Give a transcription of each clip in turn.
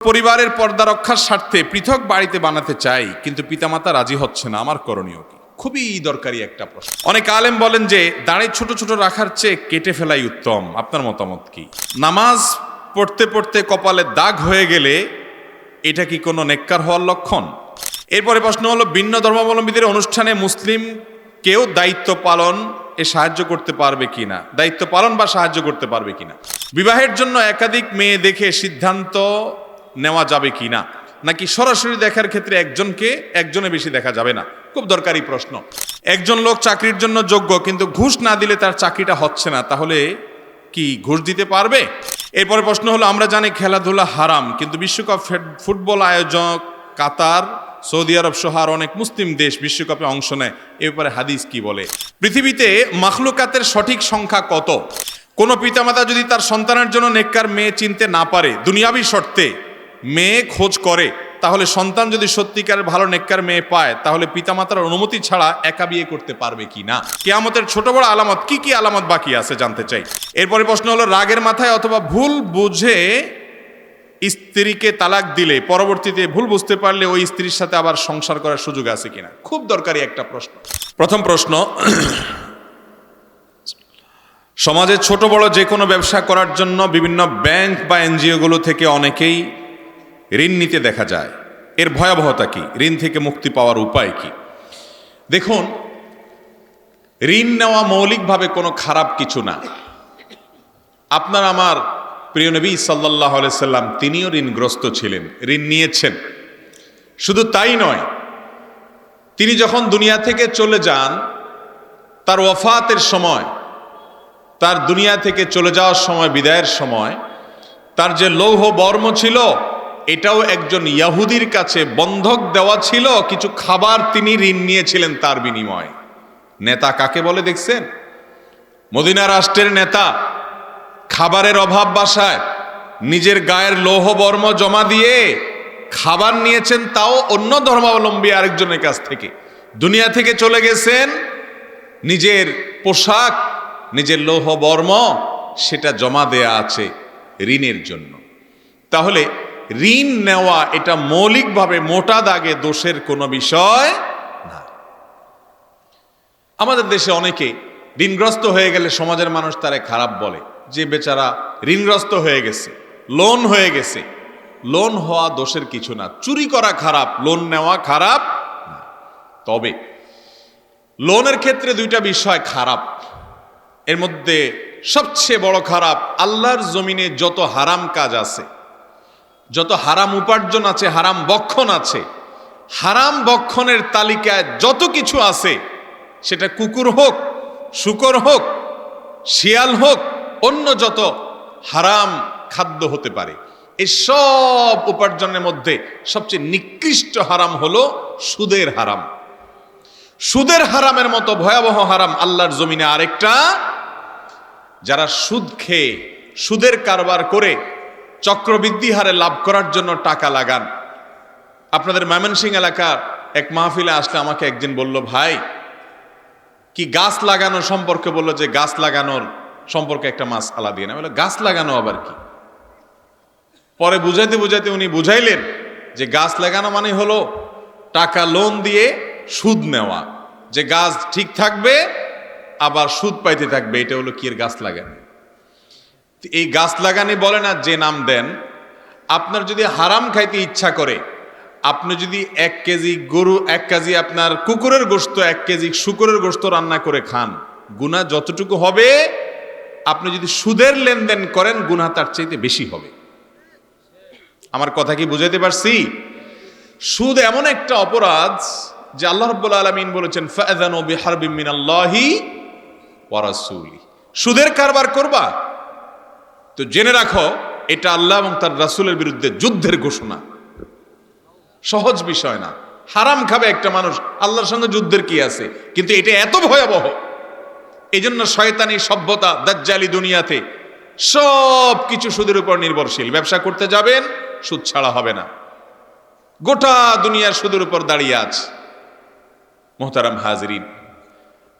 পরিবারের পর্দা রক্ষার স্বার্থে পৃথক বাড়িতে বানাতে চাই, কিন্তু পিতামাতা রাজি হচ্ছে না, আমার করণীয় কি? খুবই দরকারি একটা প্রশ্ন। অনেক আলেম বলেন যে দাড়ি ছোট ছোট রাখার চেয়ে কেটে ফেলাই উত্তম। আপনার মতামত কি? নামাজ পড়তে পড়তে কপালে দাগ হয়ে গেলে এটা কি কোনো নেককার হওয়ার লক্ষণ? এরপরে প্রশ্ন হলো, ভিন্ন ধর্মাবলম্বীদের অনুষ্ঠানে মুসলিম কেউ দায়িত্ব পালন সাহায্য করতে পারবে কিনা, দায়িত্ব পালন বা সাহায্য করতে পারবে কিনা? বিবাহের জন্য একাধিক মেয়ে দেখে সিদ্ধান্ত নেওয়া যাবে কিনা, নাকি সরাসরি দেখার ক্ষেত্রে একজনে বেশি দেখা যাবে না? খুব দরকারি প্রশ্ন। একজন লোক চাকরির জন্য যোগ্য, কিন্তু ঘুষ না দিলে তার চাকরিটা হচ্ছে না, তাহলে কি ঘুষ দিতে পারবে? এরপরে প্রশ্ন হলো, আমরা জানি খেলাধুলা হারাম, কিন্তু বিশ্বকাপ ফুটবল আয়োজক কাতার, সৌদি আরব সহ আর অনেক মুসলিম দেশ বিশ্বকাপে অংশ নেয়, এ ব্যাপারে হাদিস কি বলে? পৃথিবীতে মাখলুকাতের সঠিক সংখ্যা কত? কোনো পিতামাতা যদি তার সন্তানের জন্য নেককার মেয়ে চিনতে না পারে, দুনিয়াবী শর্তে মেয়ে খোঁজ করে, তাহলে সন্তান যদি সত্যিকার ভালো নেককার মেয়ে পায়, তাহলে পিতামাতার অনুমতি ছাড়া একা বিয়ে করতে পারবে কি না? কিয়ামতের ছোট বড় আলামত কি কি আলামত বাকি আছে জানতে চাই। এরপরে প্রশ্ন হলো, রাগের মাথায় অথবা ভুল বুঝে স্ত্রীকে তালাক দিলে পরবর্তীতে ভুল বুঝতে পারলে ওই স্ত্রীর সাথে আবার সংসার করার সুযোগ আছে কিনা? খুব দরকারি একটা প্রশ্ন। প্রথম প্রশ্ন, সমাজে ছোট বড় যে কোনো ব্যবসা করার জন্য বিভিন্ন ব্যাংক বা এনজিওগুলো থেকে অনেকেই ঋণ নিতে দেখা যায়। এর ভয়াবহতা কি? ঋণ থেকে মুক্তি পাওয়ার উপায় কি? দেখুন, ঋণ নেওয়া মৌলিকভাবে কোনো খারাপ কিছু না। আপনার আমার প্রিয় নবী সাল্লাল্লাহু আলাইহি সাল্লাম তিনিও ঋণগ্রস্ত ছিলেন, ঋণ নিয়েছেন। শুধু তাই নয়, তিনি যখন দুনিয়া থেকে চলে যান, তার ওয়াফাতের সময়, তার দুনিয়া থেকে চলে যাওয়ার সময়, বিদায়ের সময়, তার যে লৌহ বর্ম ছিল, এটাও একজন ইয়াহুদির কাছে বন্ধক দেওয়া ছিল। কিছু খাবার তিনি ঋণ নিয়েছিলেন তার বিনিময়ে। নেতা কাকে বলে দেখছেন? মদিনা রাষ্ট্রের নেতা খাবারের অভাব বাসায় নিজের গায়ের লৌহ বর্ম জমা দিয়ে খাবার নিয়েছেন, তাও অন্য ধর্মাবলম্বী আরেকজনের কাছ থেকে। দুনিয়া থেকে চলে গেছেন, নিজের পোশাক, নিজের লৌহ বর্ম সেটা জমা দেয়া আছে ঋণের জন্য। তাহলে ঋণ নেওয়া এটা মৌলিকভাবে মোটা দাগে দোষের কোনো বিষয় না। আমাদের দেশে অনেকে ঋণগ্রস্ত হয়ে গেলে সমাজের মানুষ তারে খারাপ বলে, যে বেচারা ঋণগ্রস্ত হয়ে গেছে, লোন হয়ে গেছে। লোন হওয়া দোষের কিছু না। চুরি করা খারাপ, লোন নেওয়া খারাপ না। তবে লোনের ক্ষেত্রে দুইটা বিষয় খারাপ। এর মধ্যে সবচেয়ে বড় খারাপ, আল্লাহর জমিনে যত হারাম কাজ আছে, যত হারাম উপার্জন আছে, হারাম বক্ষণ আছে, হারাম বক্ষণের তালিকায় যত কিছু আছে, সেটা কুকুর হোক, শূকর হোক, শিয়াল হোক, অন্য যত হারাম খাদ্য হতে পারে, এই সব উপার্জনের মধ্যে সবচেয়ে নিকৃষ্ট হারাম হলো সুদের হারাম। সুদের হারামের মতো ভয়াবহ হারাম আল্লাহর জমিনে আরেকটা। যারা সুদ খেয়ে, সুদের কারবার করে চক্রবৃদ্ধি হারে লাভ করার জন্য টাকা লাগান। আপনাদের ময়মনসিংহ এলাকার এক মাহফিলে আসলে আমাকে একদিন বলল, ভাই কি গাছ লাগানো সম্পর্কে বললো, যে গাছ লাগানোর সম্পর্কে একটা মাসআলা দিয়ে না। বলে গাছ লাগানো আবার কি? পরে বুঝাইতে বুঝাইতে উনি বুঝাইলেন যে গাছ লাগানো মানে হলো টাকা লোন দিয়ে সুদ নেওয়া, যে গাছ ঠিক থাকবে আবার সুদ পাইতে থাকবে, এটা হলো কি এর গাছ লাগানো। এই গাছ লাগানি বলে না, যে নাম দেন। আপনার যদি হারাম খাইতে ইচ্ছা করে, আপনি যদি 1 কেজি গরু, 1 কেজি আপনার কুকুরের গোশত, 1 কেজি শূকরের গোশত রান্না করে খান, গুনাহ যতটুকু হবে, আপনি যদি সুদের লেনদেন করেন গুনাহ তার চাইতে বেশি হবে। আমার কথা কি বুঝাইতে পারছি? সুদ এমন একটা অপরাধ যে আল্লাহ রাব্বুল আলামিন বলেছেন, ফাআযানু বিহারবিম মিনাল্লাহি ওয়া রাসূলি। সুদের কারবার করবা তো জেনে রাখো, এটা আল্লাহ এবং তার রাসূলের বিরুদ্ধে যুদ্ধের ঘোষণা। সহজ বিষয় না। হারাম খাবে একটা মানুষ, আল্লাহর সঙ্গে যুদ্ধের কি আছে? কিন্তু এটা এত ভয়াবহ, এই জন্য শয়তানি সভ্যতা, দাজ্জালি দুনিয়াতে সব কিছু সুদের উপর নির্ভরশীল। ব্যবসা করতে যাবেন, সুদ ছাড়া হবে না। গোটা দুনিয়ার সুদের উপর দাঁড়িয়ে আছে। মুহতারাম হাজিরিন,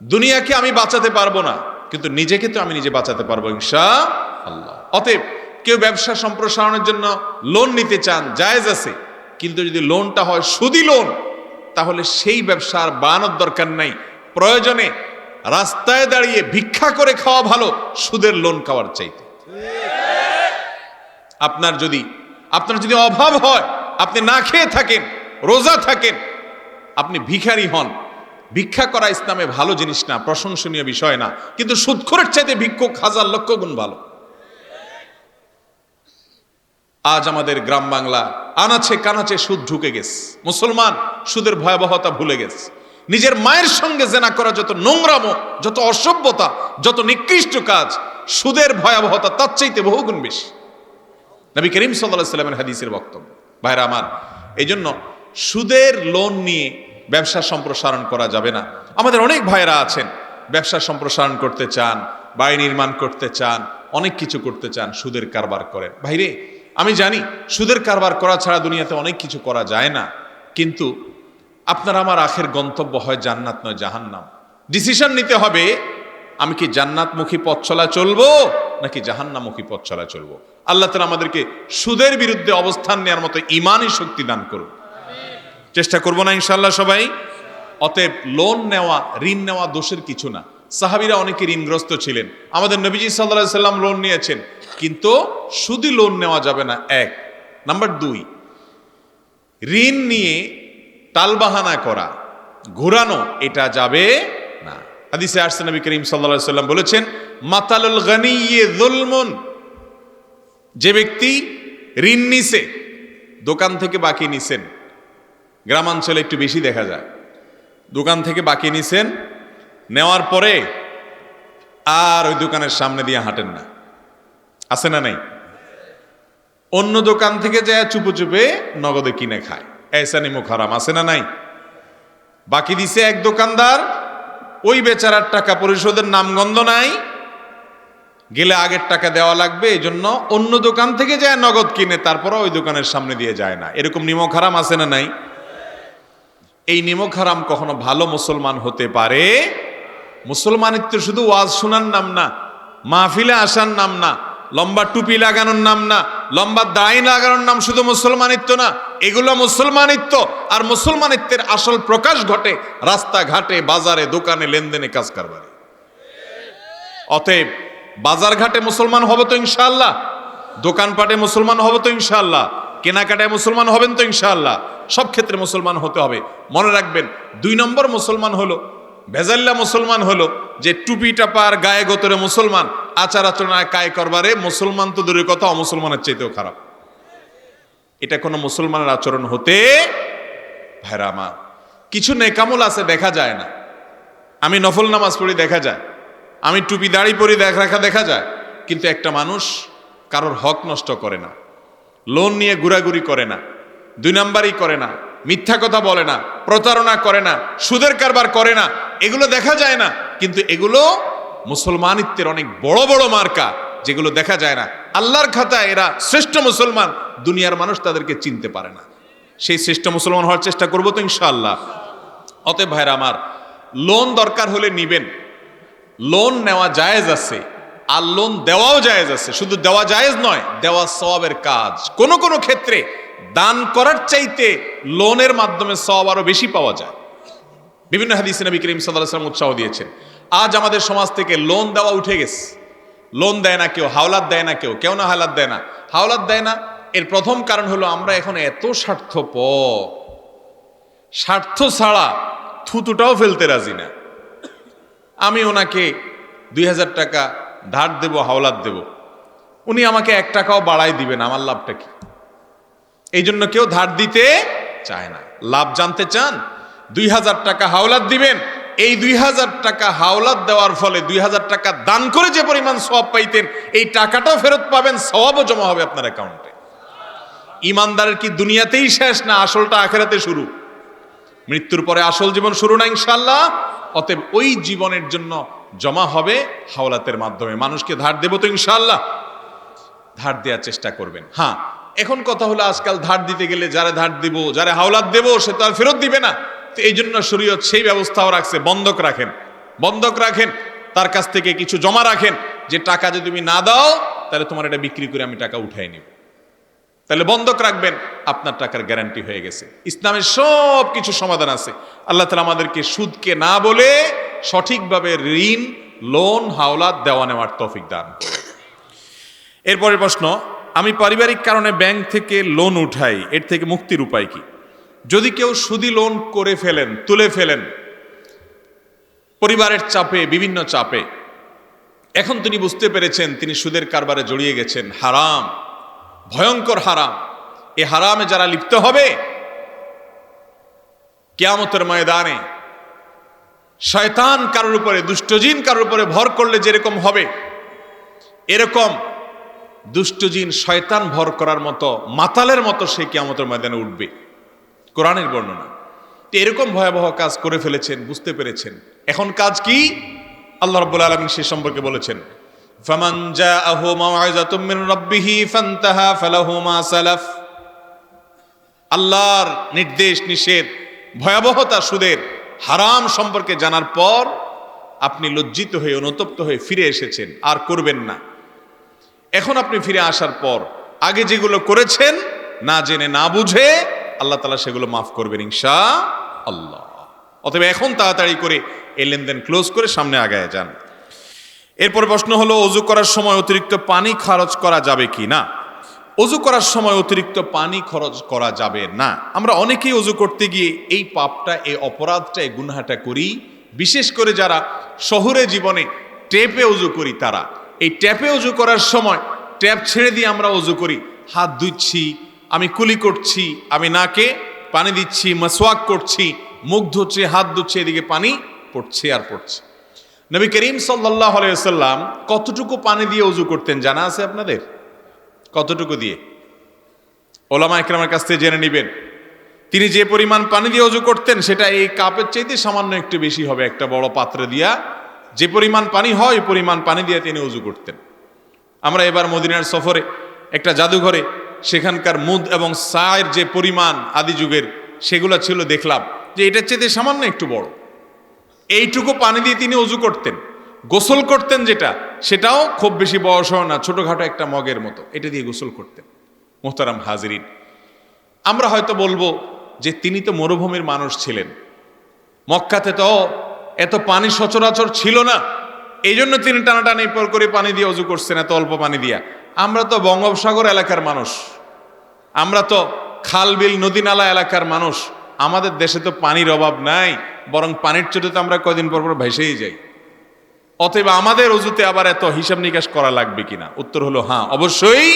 দুনিয়াকে আমি বাঁচাতে পারবো না, কিন্তু নিজেকে তো আমি নিজে বাঁচাতে পারবো ইনশাআল্লাহ। অতএব কেউ ব্যবসা সম্প্রসারণের জন্য লোন নিতে চান, জায়েজ আছে, কিন্তু যদি লোনটা হয় সুদি লোন, তাহলে সেই ব্যবসা আর বাড়ানোর দরকার নাই। প্রয়োজনে রাস্তায় দাঁড়িয়ে ভিক্ষা করে খাওয়া ভালো সুদের লোন খাওয়ার চাইতে। আপনার যদি অভাব হয়, আপনি না খেয়ে থাকেন, রোজা থাকেন, আপনি ভিখারি হন, ভিক্ষা করা ইসলামে ভালো জিনিস না, প্রশংসনীয় বিষয় না, কিন্তু সুদখোরের চাইতে ভিক্ষুক হাজার লক্ষ গুণ ভালো। আজ আমাদের গ্রাম বাংলা আনাচে কানাচে সুদ ঢুকে গেছে। মুসলমান সুদের ভয়াবহতা ভুলে গেছে। নিজের মায়ের সঙ্গে জেনা করা যত নোংরামো, যত অসভ্যতা, যত নিকৃষ্ট কাজ, সুদের ভয়াবহতা তার চাইতে বহুগুণ বেশি। নবী করিম সাল্লাল্লাহু আলাইহি ওয়াসাল্লামের হাদিসের বক্তব্য। ভাইরা আমার, এই জন্য সুদের লোন নিয়ে ব্যবসা সম্প্রসারণ করা যাবে না। আমাদের অনেক ভাইরা আছেন ব্যবসা সম্প্রসারণ করতে চান, বাড়ি নির্মাণ করতে চান, অনেক কিছু করতে চান, সুদের কারবার করেন। ভাইরে, আমি জানি সুদের কারবার করা ছাড়া দুনিয়াতে অনেক কিছু করা যায় না, কিন্তু আপনার আমার আখের গন্তব্য হয় জান্নাত নয় জাহান্নাম। ডিসিশন নিতে হবে, আমি কি জান্নাতমুখী পথ চলা চলবো নাকি জাহান্নামমুখী পথ চলা চলবো। আল্লাহ তাআলা আমাদেরকে সুদের বিরুদ্ধে অবস্থান নেওয়ার মতো ঈমানি শক্তি দান করুন। চেষ্টা করবো না ইনশাআল্লাহ সবাই। অতএব লোন নেওয়া, ঋণ নেওয়া দোষের কিছু না। সাহাবীরা অনেকে ঋণগ্রস্ত ছিলেন, আমাদের নবীজি সাল্লাল্লাহু আলাইহি সাল্লাম লোন নিয়েছেন, কিন্তু সুদি লোন নেওয়া যাবে না। এক নাম্বার 2, ঋণ নিয়ে টালবাহানা করা, ঘুরানো, এটা যাবে না। হাদিসে আসছে নবী করিম সাল্লাল্লাহু আলাইহি সাল্লাম বলেছেন, মাতালুল গানিয়্যি যুলমুন, যে ব্যক্তি ঋণ নিছে, দোকান থেকে বাকি নিছেন, গ্রামাঞ্চলে একটু বেশি দেখা যায়, দোকান থেকে বাকি নিছেন, নেওয়ার পরে আর ওই দোকানের সামনে দিয়ে হাঁটেন না, আছে না নাই? অন্য দোকান থেকে যায় চুপে চুপে নগদে কিনে খায়, এসা নিমুখ হারাম, আছে না নাই? বাকি দিছে এক দোকানদার, ওই বেচারার টাকা পরিশোধের নামগন্ধ নাই, গেলে আগের টাকা দেওয়া লাগবে, এই জন্য অন্য দোকান থেকে যায় নগদ কিনে, তারপরে ওই দোকানের সামনে দিয়ে যায় না। এরকম নিমক হারাম আছে না নাই? এই নিমক হারাম কখনো ভালো মুসলমান হতে পারে? মুসলমানিত্ব শুধু ওয়াজ শোনার নাম না, মাহফিলে আসার নাম না, লম্বা টুপি লাগানোর নাম না, লম্বা দাড়ি লাগানোর নাম শুধু মুসলমানিত্ব না। এগুলো মুসলমানিত্ব, আর মুসলমানিত্বের আসল প্রকাশ ঘটে রাস্তাঘাটে, বাজারে, দোকানে, লেনদেনে, কাজ কারবারে। অতএব বাজার ঘাটে মুসলমান হব তো ইনশাআল্লাহ, দোকানপাটে মুসলমান হব তো ইনশাআল্লাহ, কেনাকাটায় মুসলমান হবেন তো ইনশাআল্লাহ, সব ক্ষেত্রে মুসলমান হতে হবে। মনে রাখবেন, 2 নম্বর মুসলমান হলো, ভেজাল্লা মুসলমান হলো যে টুপি টাপার গায়ে গোতরে মুসলমান, আচার আচরণায় কায় করবারে মুসলমান তো দূরের কথা, অমুসলমানের চাইতেও খারাপ। এটা কোনো মুসলমানের আচরণ হতে, ভাইরা আমার, কিছু নেকামল আছে দেখা যায় না। আমি নফল নামাজ পড়ি দেখা যায়, আমি টুপি দাড়ি পরি দেখা যায়, কিন্তু একটা মানুষ কারোর হক নষ্ট করে না, লোন নিয়ে ঘুরাঘুরি করে না, 2 নাম্বারই করে না, মিথ্যা কথা বলে না, প্রতারণা করে না, সুদের কারবার করে না, এগুলো দেখা যায় না। কিন্তু এগুলো মুসলমানিত্বের অনেক বড় বড় মার্কা, যেগুলো দেখা যায় না। আল্লাহর খাতায় এরা শ্রেষ্ঠ মুসলমান, দুনিয়ার মানুষ তাদেরকে চিনতে পারে না। সেই শ্রেষ্ঠ মুসলমান হওয়ার চেষ্টা করবো তো ইনশাআল্লাহ। অতএব ভাইরা আমার, লোন দরকার হলে নিবেন, লোন নেওয়া জায়েজ আছে, আর লোন দেওয়াও জায়েজ আছে। শুধু দেওয়া জায়েজ নয়, দেওয়া সওয়াবের কাজ। কোন কোন ক্ষেত্রে দান করার চাইতে লোনের মাধ্যমে সওয়াব আরো বেশি পাওয়া যায়। বিভিন্ন হাদিসে নবী করিম সাল্লাল্লাহু আলাইহি ওয়াসাল্লাম উৎসাহ দিয়েছেন। আজ আমাদের সমাজ থেকে লোন দেওয়া উঠে গেছে, লোন দেয় না কেউ, হাওলাত দেয় না কেউ, কেউ না হাওলাত দেয় না। হাওলাত দেয় না, এর প্রথম কারণ হলো আমরা এখন এত স্বার্থপর, স্বার্থ ছাড়া থুতুটাও ফেলতে রাজি না। আমি ওনাকে 2000 টাকা ধার দেব, হাওলাত দেব, উনি আমাকে 1 টাকাও বাড়াই দিবেন, আমার লাভটা কি? এই জন্য কেউ ধার দিতে চায় না। লাভ জানতে চান? 2000 টাকা হাওলাত দিবেন, এই 2000 টাকা হাওলাত দেওয়ার ফলে 2000 টাকা দান করে যে পরিমাণ সওয়াব পাইতেন, এই টাকাটাও ফেরত পাবেন, সওয়াবও জমা হবে আপনার অ্যাকাউন্টে। ইমানদারের কি দুনিয়াতেই শেষ, না আসলটা আখিরাতে শুরু? মৃত্যুর পরে আসল জীবন শুরু না ইনশাআল্লাহ। অতএব ওই জীবনের জন্য জমা হবে হাওলাতের মাধ্যমে। মানুষকে ধার দেব তো ইনশাআল্লাহ, ধার দেওয়ার চেষ্টা করবেন। হ্যাঁ, এখন কথা হলো আজকাল ধার দিতে গেলে যারা ধার দিব, যারা হাওলাত দেব, সে তো আর ফেরত দিবে না। তো এই জন্য শরীয়ত সেই ব্যবস্থাও রাখছে, বন্ধক রাখেন, বন্ধক রাখেন, তার কাছ থেকে কিছু জমা রাখেন, যে টাকা যদি তুমি না দাও তাহলে তোমার এটা বিক্রি করে আমি টাকা উঠাই নিব। তাহলে বন্ধক রাখবেন, আপনার টাকার গ্যারান্টি হয়ে গেছে। ইসলামের সব কিছু সমাধান আছে। আল্লাহ তাআলা আমাদেরকে সুদকে না বলে সঠিকভাবে ঋণ, লোন, হাওলাত দেওয়া নেওয়ার তৌফিক দান করুন। এরপরের প্রশ্ন, আমি পারিবারিক কারণে ব্যাংক থেকে লোন উঠাই, এর থেকে মুক্তির উপায় কি? যদি কেউ সুদি লোন করে ফেলেন, তুলে ফেলেন পরিবারের চাপে, বিভিন্ন চাপে, এখন তিনি বুঝতে পেরেছেন তিনি সুদের কারবারে জড়িয়ে গেছেন, হারাম, ভয়ঙ্কর হারাম। এ হারামে যারা লিপ্ত হবে কিয়ামতের ময়দানে শয়তান কারোর উপরে, দুষ্টজিন কারোর উপরে ভর করলে যেরকম হবে, এরকম দুষ্টজিন শয়তান ভর করার মতো, মাতালের মতো সে কিয়ামতের ময়দানে উঠবে। কোরআনের বর্ণনা। এরকম ভয়াবহ কাজ করে ফেলেছেন, বুঝতে পেরেছেন। এখন কাজ কি? আল্লাহ রাব্বুল আলামিন সে সম্পর্কে বলেছেন, ফামান জাআহু মাউইযাতুম মিন রাব্বিহি ফান্তাহা ফালাহু মা সালাফ। আল্লাহর নির্দেশ, নিষেধ, ভয়াবহতা সুদের, হারাম সম্পর্কে জানার পর আপনি লজ্জিত হয়ে, অনুতপ্ত হয়ে ফিরে এসেছেন, আর করবেন না। এখন আপনি ফিরে আসার পর আগে যেগুলো করেছেন না জেনে, না বুঝে, আল্লাহ তাআলা সেগুলো মাফ করবেন ইনশাআল্লাহ। অতএব এখন তাড়াতাড়ি করে এই লেনদেন ক্লোজ করে সামনে আগায় যান। এরপর প্রশ্ন হলো, অজু করার সময় অতিরিক্ত পানি খরচ করা যাবে কি না? অজু করার সময় অতিরিক্ত পানি খরচ করা যাবে না। আমরা অনেকেই অজু করতে গিয়ে এই পাপটা, এই অপরাধটা, এই গুনাহটা করি। বিশেষ করে যারা শহুরে জীবনে ট্যাপে অজু করি, তারা এই ট্যাপে অজু করার সময় ট্যাপ ছেড়ে দিয়ে আমরা অজু করি। হাত ধুচ্ছি, আমি কুলি করছি, আমি নাকে পানি দিচ্ছি, মাসওয়াক করছি, মুখ ধুচ্ছি, হাত ধুচ্ছি, এদিকে পানি পড়ছে আর পড়ছে। নবী করিম সাল্লাল্লাহু আলাইহি ওয়াসাল্লাম কতটুকু পানি দিয়ে অজু করতেন জানা আছে আপনাদের? কতটুকু দিয়ে? ওলামা ইকরামের কাছ থেকে জেনে নেবেন। তিনি যে পরিমাণ পানি দিয়ে অজু করতেন সেটা এই কাপের চাইতে সামান্য একটু বেশি হবে। একটা বড় পাত্রে দিয়া যে পরিমাণ পানি হয়, ওই পরিমাণ পানি দিয়ে তিনি অজু করতেন। আমরা এবার মদিনার সফরে একটা জাদুঘরে সেখানকার মুদ এবং সায়ের যে পরিমাণ আদি যুগের সেগুলো ছিল, দেখলাম যে এটার চাইতে সামান্য একটু বড়। এইটুকু পানি দিয়ে তিনি অজু করতেন। গোসল করতেন যেটা, সেটাও খুব বেশি বয়সও না, ছোটখাটো একটা মগের মতো, এটা দিয়ে গোসল করতেন। মোহতারাম হাজিরিন, আমরা হয়তো বলবো যে তিনি তো মরুভূমির মানুষ ছিলেন, মক্কাতে তো এত পানি সচরাচর ছিল না, এই জন্য তিনি টানাটানি পর করে পানি দিয়ে অজু করছেন, এত অল্প পানি দিয়া। আমরা তো বঙ্গোপসাগর এলাকার মানুষ, আমরা তো খাল বিল নদী নালা এলাকার মানুষ, আমাদের দেশে তো পানির অভাব নাই, বরং পানির চোটে তো আমরা কয়দিন পর পর ভেসেই যাই। অতএব আমাদের অজুতে আবার এত হিসাব নিকাশ করা লাগবে কিনা? উত্তর হলো হ্যাঁ, অবশ্যই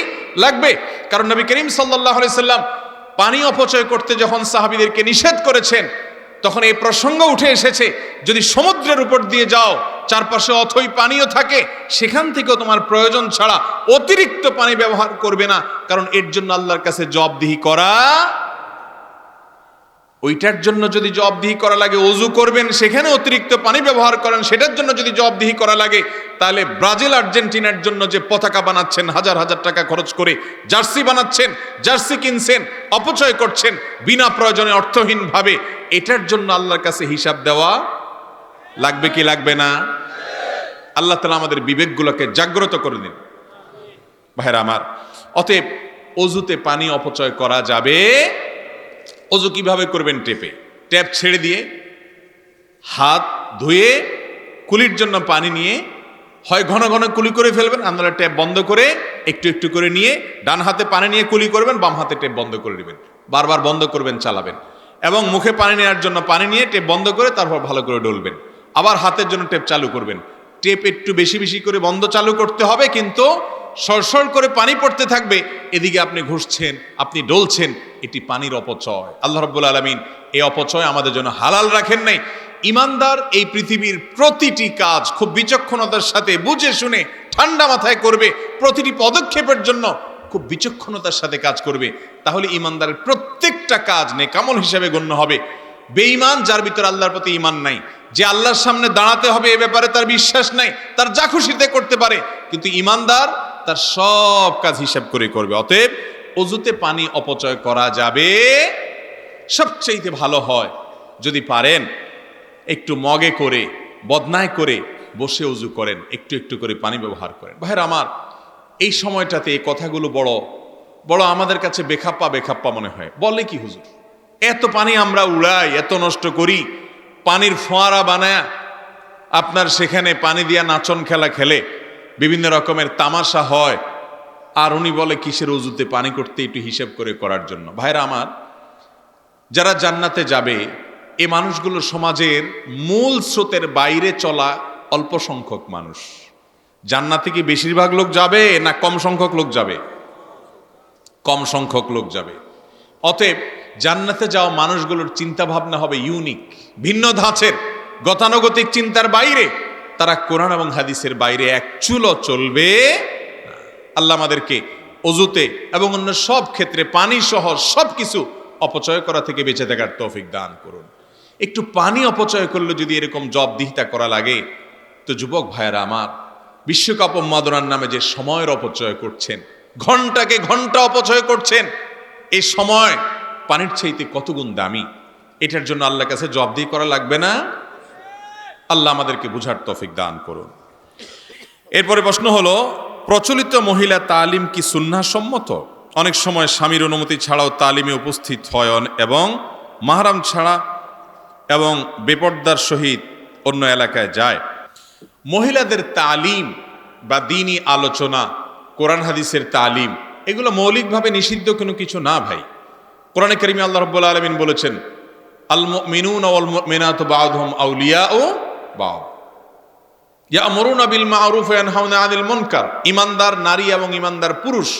লাগবে। কারণ নবী করিম সাল্লাল্লাহু আলাইহি সাল্লাম পানি অপচয় করতে যখন সাহাবীদেরকে নিষেধ করেছেন, তখন এই প্রসঙ্গ উঠে এসেছে, যদি সমুদ্রের উপর দিয়ে যাও, চারপাশে অথই পানিও থাকে, সেখান থেকেও তোমার প্রয়োজন ছাড়া অতিরিক্ত পানি ব্যবহার করবে না। কারণ এর জন্য আল্লাহর কাছে জবাবদিহি করা, ওইটার জন্য যদি জবাবদিহি করা লাগে ওযু করবেন, সেখানে অতিরিক্ত পানি ব্যবহার করেন, সেটার জন্য যদি জবাবদিহি করা লাগে, তাহলে ব্রাজিল আর্জেন্টিনার জন্য যে পতাকা বানাচ্ছেন হাজার হাজার টাকা খরচ করে, জার্সি বানাচ্ছেন, জার্সি কিনছেন, অপচয় করছেন বিনা প্রয়োজনে অর্থহীন ভাবে, এটার জন্য আল্লাহর কাছে হিসাব দেওয়া লাগবে কি লাগবে না? আল্লাহ তাআলা আমাদের বিবেকগুলোকে জাগ্রত করে দিন। ভাইরা আমার, অতএব অজুতে পানি অপচয় করা যাবে। অজু কিভাবে করবেন? টেপে, ট্যাপ ছেড়ে দিয়ে হাত ধুয়ে কুলির জন্য পানি নিয়ে হয় ঘন ঘন কুলি করে ফেলবেন, আপনারা ট্যাপ বন্ধ করে একটু একটু করে নিয়ে ডান হাতে পানি নিয়ে কুলি করবেন, বাম হাতে ট্যাপ বন্ধ করে দিবেন, বারবার বন্ধ করবেন, চালাবেন। এবং মুখে পানি নেওয়ার জন্য পানি নিয়ে ট্যাপ বন্ধ করে তারপর ভালো করে ডলবেন। আবার হাতের জন্য ট্যাপ চালু করবেন। ট্যাপ একটু বেশি বেশি করে বন্ধ চালু করতে হবে, কিন্তু সরসর করে পানি পড়তে থাকবে, এদিকে আপনি ঘুষছেন, আপনি ডলছেন, এটি পানির অপচয়। আল্লাহ রাব্বুল আলামিন এই অপচয় আমাদের জন্য হালাল রাখেন নাই। ইমানদার এই পৃথিবীর প্রতিটি কাজ খুব বিচক্ষণতার সাথে বুঝে শুনে ঠান্ডা মাথায় করবে, প্রতিটি পদক্ষেপের জন্য খুব বিচক্ষণতার সাথে কাজ করবে, তাহলে ইমানদারের প্রত্যেকটা কাজ নেকামল হিসেবে গণ্য হবে। বেঈমান, যার ভিতরে আল্লাহর প্রতি ঈমান নাই, যে আল্লাহর সামনে দাঁড়াতে হবে এ ব্যাপারে তার বিশ্বাস নাই, তার যা খুশিতে করতে পারে, কিন্তু ঈমানদার তার সব কাজ হিসাব করে করবে। অতএব অজুতে পানি অপচয় করা যাবে। সবচেয়ে ভালো হয় যদি পারেন একটু মগে করে, বদনায় করে বসে অজু করেন, একটু একটু করে পানি ব্যবহার করেন। ভাইরা আমার, এই সময়টাতে এই কথাগুলো বড় বড় আমাদের কাছে বেখাপ্পা বেখাপ্পা মনে হয়। বলে কি হুজুর, এত পানি আমরা উড়াই, এত নষ্ট করি, পানির ফোয়ারা বানায় আপনার সেখানে পানি দিয়া নাচন খেলা খেলে, বিভিন্ন রকমের তামাশা হয়, আর উনি বলে কিসের উজুতে পানি করতে, একটু হিসেব করে করার জন্য। ভাইরা আমার, যারা জান্নাতে যাবে এই মানুষগুলো সমাজের মূল স্রোতের বাইরে চলা অল্প সংখ্যক মানুষ। জান্নাতে কি বেশিরভাগ লোক যাবে না কম সংখ্যক লোক যাবে? কম সংখ্যক লোক যাবে। অতএব জান্নাতে যাওয়া মানুষগুলোর চিন্তা ভাবনা হবে ইউনিক, ভিন্ন ধাঁচের, গতানুগতিক চিন্তার বাইরে। তারা কোরআন এবং হাদিসের বাইরে এক চুলও চলবে না। আল্লাহ আমাদেরকে অজুতে এবং অন্য সব ক্ষেত্রে পানি সহ সব কিছু অপচয় করা থেকে বেঁচে থাকার তৌফিক দান করুন। একটু পানি অপচয় করলে যদি এরকম জবাবদিহিতা করা লাগে, তো যুবক ভাইয়েরা আমার, বিশ্বকাপ উন্মাদনার নামে যে সময়ের অপচয় করছেন, ঘন্টাকে ঘন্টা অপচয় করছেন, এই সময় পানির চাইতে কত গুণ দামি, এটার জন্য আল্লাহর কাছে জবাবদিহি করা লাগবে না? আল্লাহ আমাদেরকে বুঝার তৌফিক দান করুন। এরপরে প্রশ্ন হলো, প্রচলিত মহিলা তালিম কি সুন্নাহ সম্মত? অনেক সময় স্বামীর অনুমতি ছাড়াও তালিমে উপস্থিত হয় এবং মাহরাম ছাড়া এবং বেপর্দার সহিত অন্য এলাকায় যায়। মহিলাদের তালিম বা দ্বীনি আলোচনা, কোরআন হাদিসের তালিম, এগুলো মৌলিকভাবে নিষিদ্ধ কোনো কিছু না ভাই। কোরআনে কারিমে আল্লাহ রাব্বুল আলামিন বলেছেন, আল মুমিনুনা ওয়াল মুমিনাতু বা'দুহুম আউলিয়াউ বা'দ ইয়া'মুরুনা বিল মা'রুফ ওয়া ইয়ানহাউনা আনিল মুনকার। ঈমানদার নারী এবং ঈমানদার পুরুষ,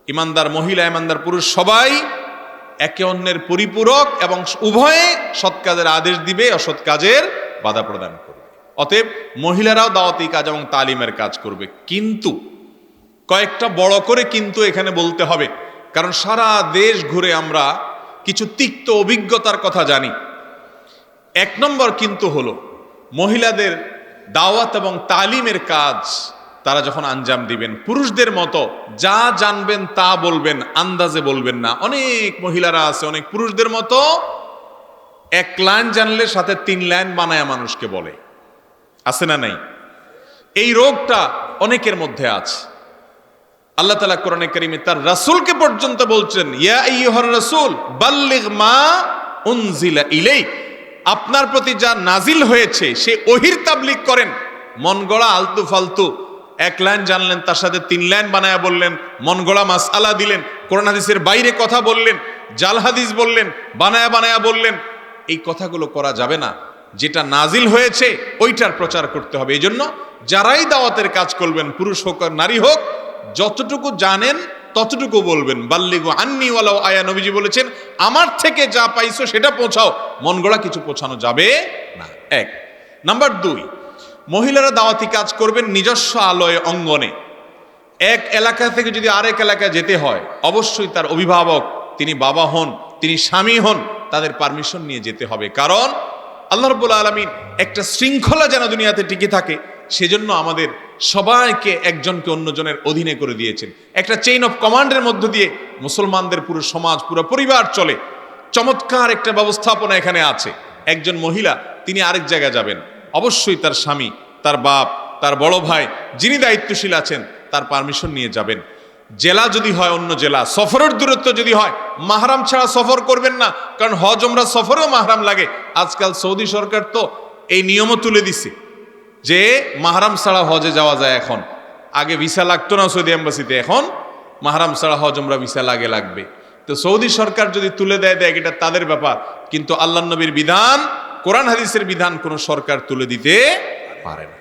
ঈমানদার মহিলা, ঈমানদার পুরুষ সবাই একে অন্যের পরিপূরক এবং উভয়ে সৎ কাজের আদেশ দিবে, অসৎ কাজের বাধা প্রদান করবে। অতএব মহিলারাও দাওয়াতি কাজ এবং তালিমের কাজ করবে, কিন্তু কয়েকটা বড় করে কিন্তু এখানে বলতে হবে, কারণ সারা দেশ ঘুরে আমরা কিছু তিক্ত অভিজ্ঞতার কথা জানি। এক নম্বর কিন্তু হলো, মহিলাদের দাওয়াত এবং তালিমের কাজ তারা যখন আঞ্জাম দিবেন, পুরুষদের মতো যা জানবেন তা বলবেন, আন্দাজে বলবেন না। অনেক মহিলারা আছে, অনেক পুরুষদের মতো এক লাইন জানলে সাথে 3 লাইন বানায় মানুষকে বলে, আছে না নাই? এই রোগটা অনেকের মধ্যে আছে। আল্লাহ তাআলা কোরআনে কারিমে তার রাসূলকে পর্যন্ত বলছেন, ইয়া আইয়ুহার রাসূল বাল্লিগ মা উনজিলা ইলাইক, আপনার প্রতি যা নাজিল হয়েছে সে ওহির তাবলীগ করেন। মন গড়া আলতু ফালতু এক লাইন জানলেন, তার সাথে 3 লাইন বানায়া বললেন, মন গড়া মাসআলা দিলেন, কোরআন হাদিসের বাইরে কথা বললেন, জাল হাদিস বললেন, বানায়া বানায়া বললেন, এই কথাগুলো করা যাবে না। যেটা নাজিল হয়েছে ওইটার প্রচার করতে হবে। এই জন্য যারাই দাওয়াতের কাজ করবেন, পুরুষ হোক আর নারী হোক, যতটুকু জানেন ততটুকু বলবেন। বাল্লিগু আন্নি ওয়ালাউ আয়া, নবীজি বলেছেন, আমার থেকে যা পাইছো সেটা পৌঁছাও, মন গড়া কিছু পৌঁছানো যাবে না। 1 নাম্বার 2, মহিলারা দাওয়াতি কাজ করবেন নিজস্ব আলোয় অঙ্গনে। এক এলাকা থেকে যদি আরেক এলাকায় যেতে হয়, অবশ্যই তার অভিভাবক, তিনি বাবা হন, তিনি স্বামী হন, তাদের পারমিশন নিয়ে যেতে হবে। কারণ আল্লাহ রাব্বুল আলামিন একটা শৃঙ্খলা যেন দুনিয়াতে টিকে থাকে, সেজন্য আমাদের সবাইকে একজনকে অন্যজনের অধীনে করে দিয়েছেন। একটা চেইন অফ কমান্ডের মধ্য দিয়ে মুসলমানদের পুরো সমাজ, পুরো পরিবার চলে। চমৎকার একটা ব্যবস্থাপনা এখানে আছে। একজন মহিলা তিনি আরেক জায়গায় যাবেন, অবশ্যই তার স্বামী, তার বাপ, তার বড় ভাই যিনি দায়িত্বশীল আছেন তার পারমিশন নিয়ে যাবেন। জেলা যদি হয় অন্য জেলা, সফরের দূরত্ব যদি হয়, মাহরাম ছাড়া সফর করবেন না। কারণ হজ ওমরা সফরেও মাহরাম লাগে। আজকাল সৌদি সরকার তো এই নিয়মও তুলে দিছে যে মাহরাম ছাড়া হজে যাওয়া যায় এখন। আগে ভিসা লাগতো না সৌদি এম্বাসিতে, এখন মাহরাম ছাড়া হজ ওমরা ভিসা লাগবে। তো সৌদি সরকার যদি তুলে দেয় এটা তাদের ব্যাপার, কিন্তু আল্লাহ নবীর বিধান, কোরআন হাদিসের বিধান কোন সরকার তুলে দিতে পারে না।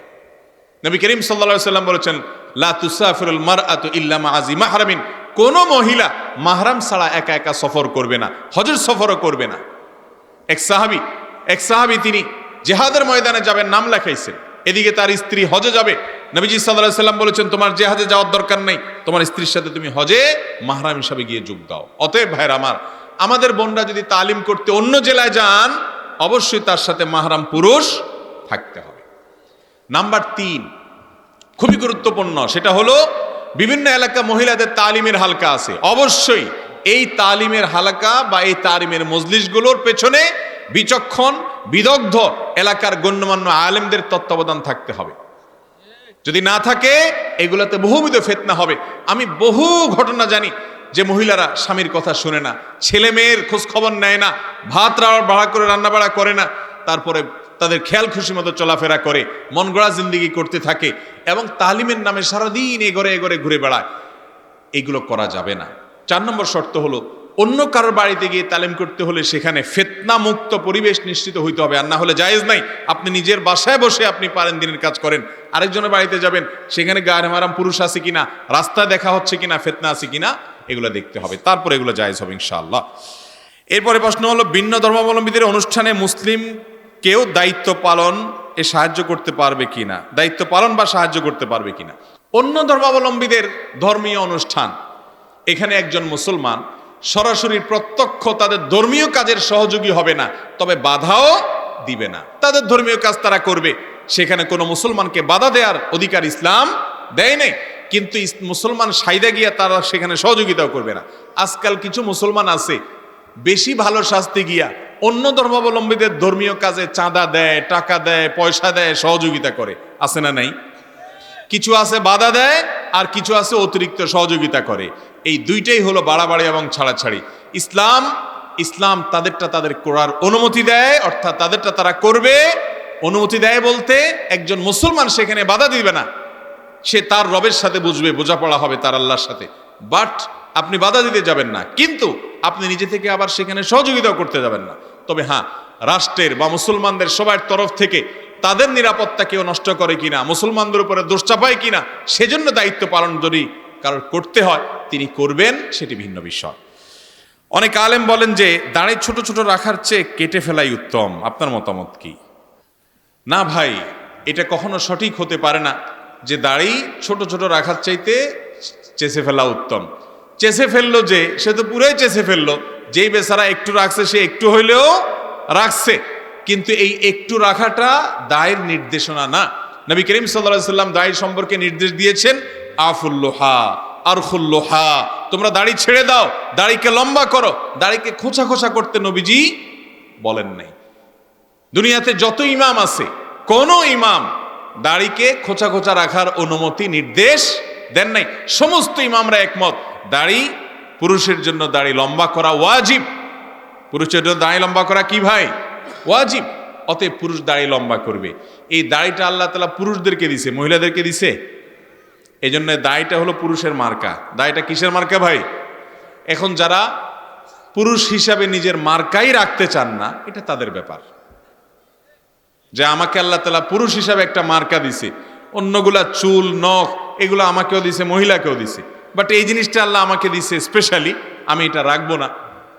নবী করিম সাল্লাল্লাহু আলাইহি ওয়াসাল্লাম বলেছেন, লা তুসাফিরুল মারআতু ইল্লা মা'a জি মাহরামিন, কোন মহিলা মাহরাম ছাড়া একা একা সফর করবে না, হজের সফরও করবে না। এক সাহাবী তিনি জিহাদের ময়দানে যাবেন, নাম লেখাইছেন, এদিকে তার স্ত্রী হজে যাবে। নবীজি সাল্লাল্লাহু আলাইহি ওয়াসাল্লাম বলেছেন, তোমার জিহাদে যাওয়ার দরকার নেই, তোমার স্ত্রীর সাথে তুমি হজে মাহরাম হিসাবে গিয়ে যোগ দাও। অতএব ভাইরা আমার, আমাদের বোনরা যদি তালিম করতে অন্য জেলায় যান, অবশ্যই তার সাথে মাহরাম পুরুষ থাকতে হবে। নাম্বার 3 খুবই গুরুত্বপূর্ণ, সেটা হলো বিভিন্ন এলাকা মহিলাদের তালিমের হালকা আছে। অবশ্যই এই তালিমের হালকা বা এই তালিমের মজলিসগুলোর পেছনে বিচক্ষণ বিদগ্ধ এলাকার গণ্যমান্য আলেমদের তত্ত্বাবধান থাকতে হবে। যদি না থাকে এগুলোতে বহুবিধ ফিতনা হবে। আমি বহু ঘটনা জানি যে মহিলারা স্বামীর কথা শুনে না, ছেলে মেয়ের খোঁজ খবর নেয় না, ভাত বাড়া করে রান্না বাড়া করে না, তারপরে তাদের খেয়াল খুশি মতো চলাফেরা করে, মন গড়া জিন্দিগি করতে থাকে এবং তালিমের নামে সারাদিন এগরে এগরে ঘুরে বেড়ায়। এগুলো করা যাবে না। 4 নম্বর শর্ত হলো, অন্য কারোর বাড়িতে গিয়ে তালিম করতে হলে সেখানে ফিতনা মুক্ত পরিবেশ নিশ্চিত হইতে হবে, আর না হলে জায়েজ নাই। আপনি নিজের বাসায় বসে আপনি পারেন দিনের কাজ করেন, আরেকজনের বাড়িতে যাবেন, সেখানে গায়ে মারাম পুরুষ আছে কিনা, রাস্তায় দেখা হচ্ছে কিনা, ফিতনা আছে কিনা, এগুলো দেখতে হবে, তারপরে এগুলো জায়েজ হবে ইনশাআল্লাহ। এরপরে প্রশ্ন হলো, ভিন্ন ধর্মাবলম্বীদের অনুষ্ঠানে মুসলিম কেউ দায়িত্ব পালন সাহায্য করতে পারবে কিনা, দায়িত্ব পালন বা সাহায্য করতে পারবে কিনা। অন্য ধর্মাবলম্বীদের ধর্মীয় অনুষ্ঠান, এখানে একজন মুসলমান সরাসরি প্রত্যক্ষ তাদের ধর্মীয় কাজের সহযোগী হবে না, তবে বাধাও দিবে না। তাদের ধর্মীয় কাজ তারা করবে, সেখানে কোনো মুসলমানকে বাধা দেওয়ার অধিকার ইসলাম দেয় নাই, কিন্তু মুসলমান সাইদা গিয়া তারা সেখানে সহযোগিতাও করবে না। আজকাল কিছু মুসলমান আছে বেশি ভালো শাস্তি গিয়া অন্য ধর্মাবলম্বীদের ধর্মীয় কাজে চাঁদা দেয়, টাকা দেয়, পয়সা দেয়, সহযোগিতা করে, আছে না নাই? কিছু আছে বাধা দেয়, আর কিছু আছে অতিরিক্ত সহযোগিতা করে। এই দুইটাই হলো বাড়াবাড়ি এবং ছাড়াছাড়ি। ইসলাম তাদেরটা তাদের করার অনুমতি দেয়, অর্থাৎ তাদেরটা তারা করবে। অনুমতি দেয় বলতে একজন মুসলমান সেখানে বাধা দিবে না, সে তার রবের সাথে বুঝবে, বোঝাপড়া হবে তার আল্লাহর সাথে, বাট আপনি বাধা দিতে যাবেন না, কিন্তু আপনি নিজে থেকে আবার সেখানে সহযোগিতাও করতে যাবেন না। তবে হ্যাঁ, রাষ্ট্রের বা মুসলমানদের সবার তরফ থেকে তাদের নিরাপত্তা কেউ নষ্ট করে কিনা, মুসলমানদের উপরে দোষ চাপায় কিনা, সেজন্য দায়িত্ব পালন যদি কারোর করতে হয় তিনি করবেন, সেটি ভিন্ন বিষয়। অনেক আলেম বলেন যে দাড়ি ছোট ছোট রাখার চেয়ে কেটে ফেলাই উত্তম, আপনার মতামত কি? না ভাই, এটা কখনো সঠিক হতে পারে না যে দাড়ি ছোট ছোট রাখার চাইতে চেঁচে ফেলা উত্তম। চেঁচে ফেললো যে, সে তো পুরোই চেঁচে ফেললো। যেই বেচারা একটু রাখছে সে একটু হইলেও রাখছে, কিন্তু এই একটু রাখাটা দায়ের নির্দেশনা না। নবী করিম সাল্লাল্লাহু আলাইহি ওয়াসাল্লাম দাড়ি সম্পর্কে নির্দেশ দিয়েছেন, আফুল্লোহা আরখুল্লোহা, তোমরা দাড়ি ছেড়ে দাও, দাড়িকে লম্বা করো। দাড়িকে খোঁচা খোঁচা করতে নবীজি বলেন নাই। দুনিয়াতে যত ইমাম আছে, কোন ইমাম দাড়িকে খোঁচা খোঁচা রাখার অনুমতি নির্দেশ দেন নাই। সমস্ত ইমামরা একমত, দাড়ি পুরুষের জন্য দাড়ি লম্বা করা ওয়াজিব। পুরুষের জন্য দাড়ি লম্বা করা কি ভাই? ওয়াজিব। অতএব পুরুষ দাড়ি লম্বা করবে। এই দাড়িটা আল্লাহ তাআলা পুরুষদেরকে দিছে, মহিলাদেরকে দিছে? এই জন্য দাড়িটা হলো পুরুষের মার্কা। দাড়িটা কিসের মার্কা ভাই? এখন যারা পুরুষ হিসাবে নিজের মার্কাই রাখতে চান না, এটা তাদের ব্যাপার, যে আমাকে আল্লাহ তাআলা পুরুষ হিসাবে একটা মার্কা দিছে, অন্যগুলা চুল নখ এগুলো আমাকেও দিছে, মহিলাকেও দিছে, বাট এই জিনিসটা আল্লাহ আমাকে দিছে স্পেশালি, আমি এটা রাখবো না।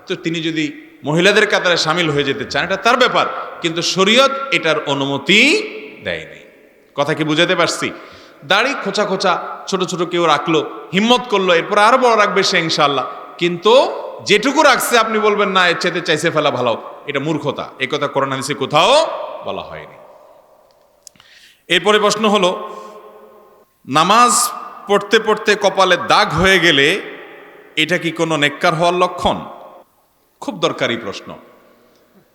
তো তিনি যদি মহিলাদের কাতারে সামিল হয়ে যেতে চান, এটা তার ব্যাপার, কিন্তু শরীয়ত এটার অনুমতি দেয়নি। কথা কি বুঝাতে পারছি? দাড়ি খোঁচা খোঁচা ছোট ছোট কেউ রাখলো, হিম্মত করলো, এরপর আরো বড় রাখবে সে ইনশাআল্লাহ, কিন্তু যেটুকু রাখছে আপনি বলবেন না এর চাইতে চাইছে ফেলা ভালো, এটা মূর্খতা। এই কথা কোরআন হাদিসে কোথাও বলা হয়নি। এরপরে প্রশ্ন হলো, নামাজ পড়তে পড়তে কপালে দাগ হয়ে গেলে এটা কি কোনো নেককার হওয়ার লক্ষণ? খুব দরকারি প্রশ্ন।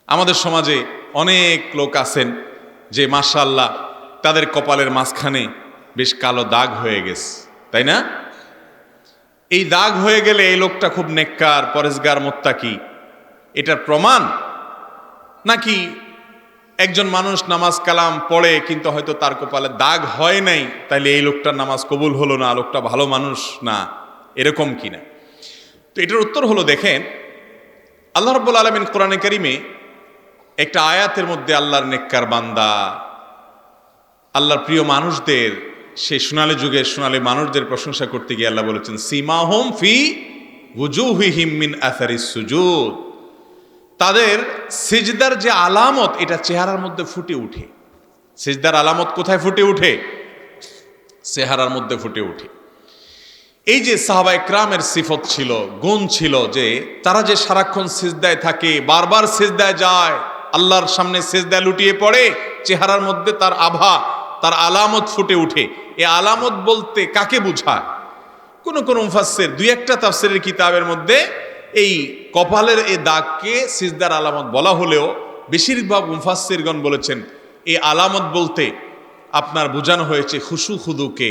আমাদের সমাজে অনেক লোক আছেন যে মাশাআল্লাহ তাদের কপালের মাঝখানে বেশ কালো দাগ হয়ে গেছে, তাই না? এই দাগ হয়ে গেলে এই লোকটা খুব নেককার, পরেজগার, মুত্তাকি, এটার প্রমাণ? নাকি একজন মানুষ নামাজ কালাম পড়ে কিন্তু হয়তো তার কপালে দাগ হয় নাই, তাইলে এই লোকটার নামাজ কবুল হলো না, লোকটা ভালো মানুষ না, এরকম কিনা? তো এটার উত্তর হলো, দেখেন আল্লাহ রাব্বুল আলামিন কোরআনে কারিমে একটা আয়াতের মধ্যে আল্লাহর নেককার বান্দা, আল্লাহর প্রিয় মানুষদের, সেই সোনালী যুগের সোনালী মানুষদের প্রশংসা করতে গিয়ে আল্লাহ বলেছেন, সীমাহুম ফি ওয়ুজুহিহিম মিন আসারিস সুজুদ, তাদের সিজদার যে আলামত এটা চেহারার মধ্যে ফুটে উঠে। সিজদার আলামত কোথায় ফুটে উঠে? চেহারার মধ্যে ফুটে উঠে। এই যে সাহাবায়ে কেরামের সিফত ছিল, গুণ ছিল, যে তারা যে সারাক্ষণ সিজদায় থাকে, বারবার সিজদায় যায়, আল্লাহর সামনে সিজদায় লুটিয়ে পড়ে, চেহারার মধ্যে তার আভা, তার আলামত ফুটে উঠে। এই আলামত বলতে কাকে বোঝায়? কোন কোন মুফাসসির, দুই একটা তাফসীরের কিতাবের মধ্যে এই কপালের এই দাগকে সিজদার আলামত বলা হলেও বেশিরভাগ মুফাসসিরগণ বলেছেন এই আলামত বলতে আপনার বোঝানো হয়েছে খুশু খুদুকে,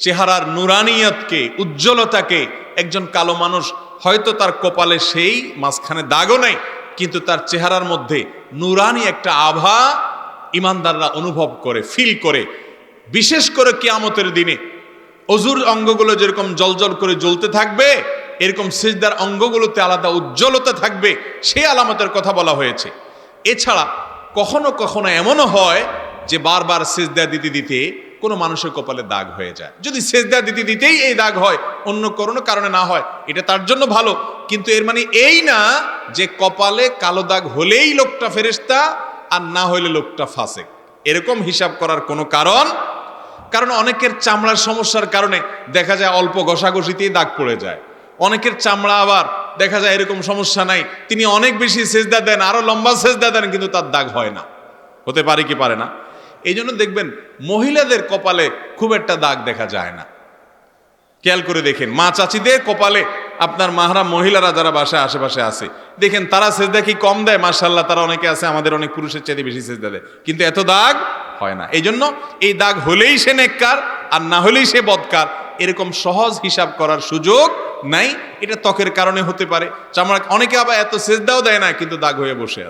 চেহারার নুরানিয়তকে, উজ্জ্বলতাকে। একজন কালো মানুষ হয়তো তার কপালে সেই মাঝখানে দাগও নেই, কিন্তু তার চেহারার মধ্যে নুরানি একটা আভা ইমানদাররা অনুভব করে, ফিল করে। বিশেষ করে কিয়ামতের দিনে অজুর অঙ্গগুলো যেরকম জলজল করে জ্বলতে থাকবে, এরকম সিজদার অঙ্গগুলোতে আলাদা উজ্জ্বলতা থাকবে, সেই আলামতের কথা বলা হয়েছে। এছাড়া কখনো কখনো এমনও হয় যে বারবার সিজদা দিতে দিতে কোনো মানুষের কপালে দাগ হয়ে যায়। যদি সিজদা দিতে দিতেই এই দাগ হয়, অন্য কোনো কারণে না হয়, এটা তার জন্য ভালো। কিন্তু এর মানে এই না যে কপালে কালো দাগ হলেই লোকটা ফেরেশতা আর না হইলে লোকটা ফাসেক, এরকম হিসাব করার কোনো কারণ অনেকের চামড়ার সমস্যার কারণে দেখা যায় অল্প ঘষাঘষিতেই দাগ পড়ে যায়। অনেকের চামড়া আবার দেখা যায় এরকম সমস্যা নাই, তিনি অনেক বেশি সেজদা দেন, আরো লম্বা সেজদা দেন, কিন্তু তার দাগ হয় না। হতে পারে কি পারে না? এই জন্য দেখবেন মহিলাদের কপালে খুব একটা দাগ দেখা যায় না। খেয়াল করে দেখেন মা চাচিদের কপালে, আপনার মাহরাম মহিলারা যারা বাসায় আশেপাশে আছে, দেখেন তারা সেজদা কি কম দেয়? মাশাআল্লাহ, তারা অনেকে আছে আমাদের অনেক পুরুষের চাইতে বেশি সেজদা দেয়, কিন্তু এত দাগ হয় না। এই জন্য এই দাগ হলেই সে নেককার আর না হলেই সে বদকার, এরকম সহজ হিসাব করার সুযোগ নাই। এটা ত্বকের কারণে হতে পারে, চামড়া, অনেকে আবার এত সেজদাও দেয় না কিন্তু দাগ হয়ে বসে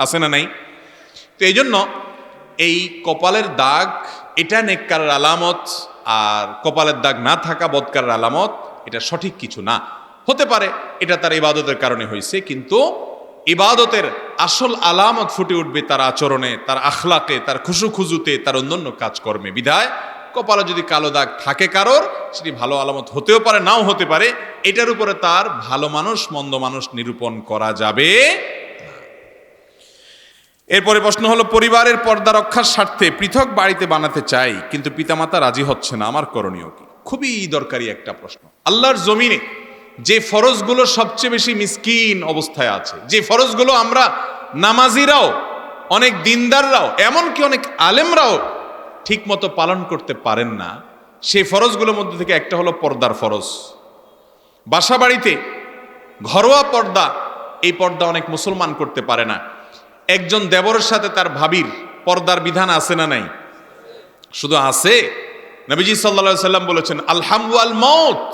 আছে না নাই? তো এই জন্য এই কপালের দাগ এটা নেককারের আলামত, আর কপালের দাগ না থাকা বদকারের আলামত, এটা সঠিক কিছু না। হতে পারে এটা তার ইবাদতের কারণে হয়েছে, কিন্তু ইবাদতের আসল আলামত ফুটে উঠবে তার আচরণে, তার আখলাকে, তার খুশু খুজুতে, তার অন্যান্য কাজকর্মে। বিধায় কপালে যদি কালো দাগ থাকে কারোর, সেটি ভালো আলামত হতেও পারে, নাও হতে পারে। এটার উপরে তার ভালো মানুষ মন্দ মানুষ নিরূপণ করা যাবে। এরপরে প্রশ্ন হলো, পরিবারের পর্দা রক্ষার স্বার্থে পৃথক বাড়িতে বানাতে চাই, কিন্তু পিতামাতা রাজি হচ্ছে না, আমার করণীয় কি? খুবই দরকারি একটা প্রশ্ন। আল্লাহর জমিনে যে ফরজগুলো সবচেয়ে বেশি মিসকিন অবস্থায় আছে, যে ফরজগুলো আমরা নামাজিরাও, অনেক দিনদাররাও, এমনকি অনেক আলেমরাও ঠিক মতো পালন করতে পারেন না, সেই ফরজগুলোর মধ্যে থেকে একটা হলো পর্দার ফরজ। বাসা বাড়িতে ঘরোয়া পর্দা, এই পর্দা অনেক মুসলমান করতে পারে না। একজন দেবরের সাথে তার ভাবির পর্দার বিধান আছে না নাই? শুধু আছে, নবীজি সাল্লাল্লাহু আলাইহি সাল্লাম বলেছেন আলহামু আল মউত,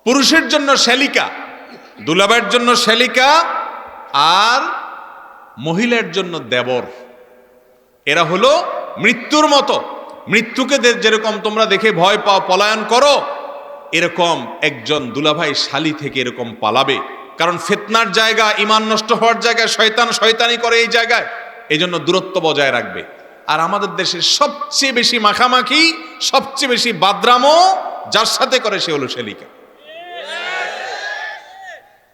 পুরুষের জন্য শ্যালিকা, দুলাভাইয়ের জন্য শ্যালিকা, আর মহিলার জন্য দেবর। এরা হলো মৃত্যুর মতো। মৃত্যুকে যেরকম তোমরা দেখে ভয় পাও, পলায়ন করো, এরকম একজন দুলাভাই শালি থেকে এরকম পালাবে। কারণ ফিতনার জায়গা, ঈমান নষ্ট হওয়ার জায়গায়, শয়তান শয়তানি করে এই জায়গায়, এই জন্য দূরত্ব বজায় রাখবে। আর আমাদের দেশের সবচেয়ে বেশি মাখামাখি, সবচেয়ে বেশি বাদরামো যার সাথে করে সে হলো শ্যালিকা।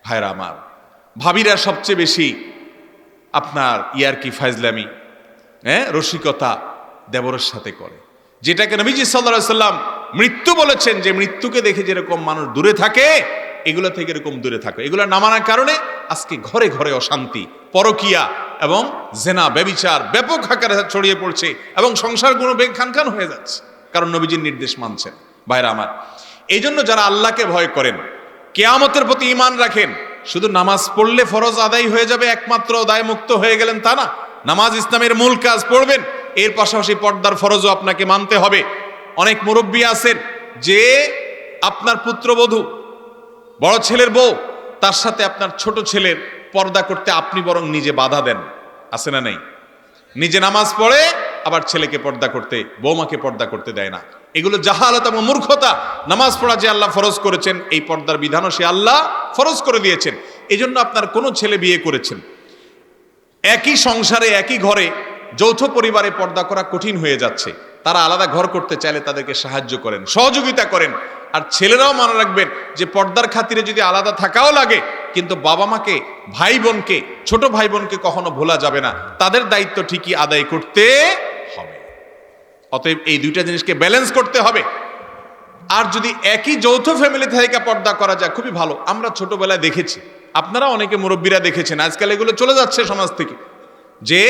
ভাইরা আমার, ভাবিরা সবচেয়ে বেশি আপনার ইয়ারকি ফাজলামি, রসিকতা দেবরের সাথে করে, যেটাকে নবীজি সাল্লাল্লাহু আলাইহি সাল্লাম মৃত্যু বলেছেন, যে মৃত্যুকে দেখে যেরকম মানুষ দূরে থাকে, এগুলো থেকে এরকম দূরে থাকে। এগুলো না মানার কারণে আজকে ঘরে ঘরে অশান্তি, পরকিয়া এবং জেনা, ব্যভিচার ব্যাপক আকারে ছড়িয়ে পড়ছে, এবং সংসারগুলো খানখান হয়ে যাচ্ছে, কারণ নবীজির নির্দেশ মানছেন। ভাইরা আমার, এই জন্য যারা আল্লাহকে ভয় করেন, কিয়ামতের প্রতি ঈমান রাখেন, শুধু নামাজ পড়লে ফরজ আদায় হয়ে যাবে, একমাত্র দায় মুক্ত হয়ে গেলেন তা না। নামাজ ইসলামের মূল কাজ, পড়বেন, এর পাশাপাশি পর্দার ফরজও আপনাকে মানতে হবে। অনেক মুরব্বী আছেন যে আপনার পুত্রবধূ, বড় ছেলের বউ, তার সাথে আপনার ছোট ছেলের পর্দা করতে আপনি বরং নিজে বাধা দেন, আছে না নেই? নিজে নামাজ পড়ে আবার ছেলেকে পর্দা করতে, বৌমাকে পর্দা করতে দেয় না। এগুলো জাহালত এবং মূর্খতা। নামাজ পড়া যে আল্লাহ ফরজ করেছেন, এই পর্দার বিধানও সে আল্লাহ ফরজ করে দিয়েছেন। এই জন্য আপনার কোনো ছেলে বিয়ে করেছেন, একই সংসারে একই ঘরে যৌথ পরিবারে পর্দা করা কঠিন হয়ে যাচ্ছে, তারা আলাদা ঘর করতে চাইলে তাদেরকে সাহায্য করেন, সহযোগিতা করেন। আর ছেলেরাও মনে রাখবেন যে পর্দার খাতিরে যদি আলাদা থাকাও লাগে, কিন্তু বাবা মাকে, ভাই বোনকে, ছোট ভাই বোনকে কখনো ভোলা যাবে না, তাদের দায়িত্ব ঠিকই আদায় করতে হবে। অতএব এই দুইটা জিনিসকে ব্যালেন্স করতে হবে। আর যদি একই যৌথ ফ্যামিলি থেকে পর্দা করা যায়, খুবই ভালো। আমরা ছোটবেলায় দেখেছি, আপনারা অনেকে মুরব্বীরা দেখেছেন, আজকাল এগুলো চলে যাচ্ছে সমাজ থেকে, যে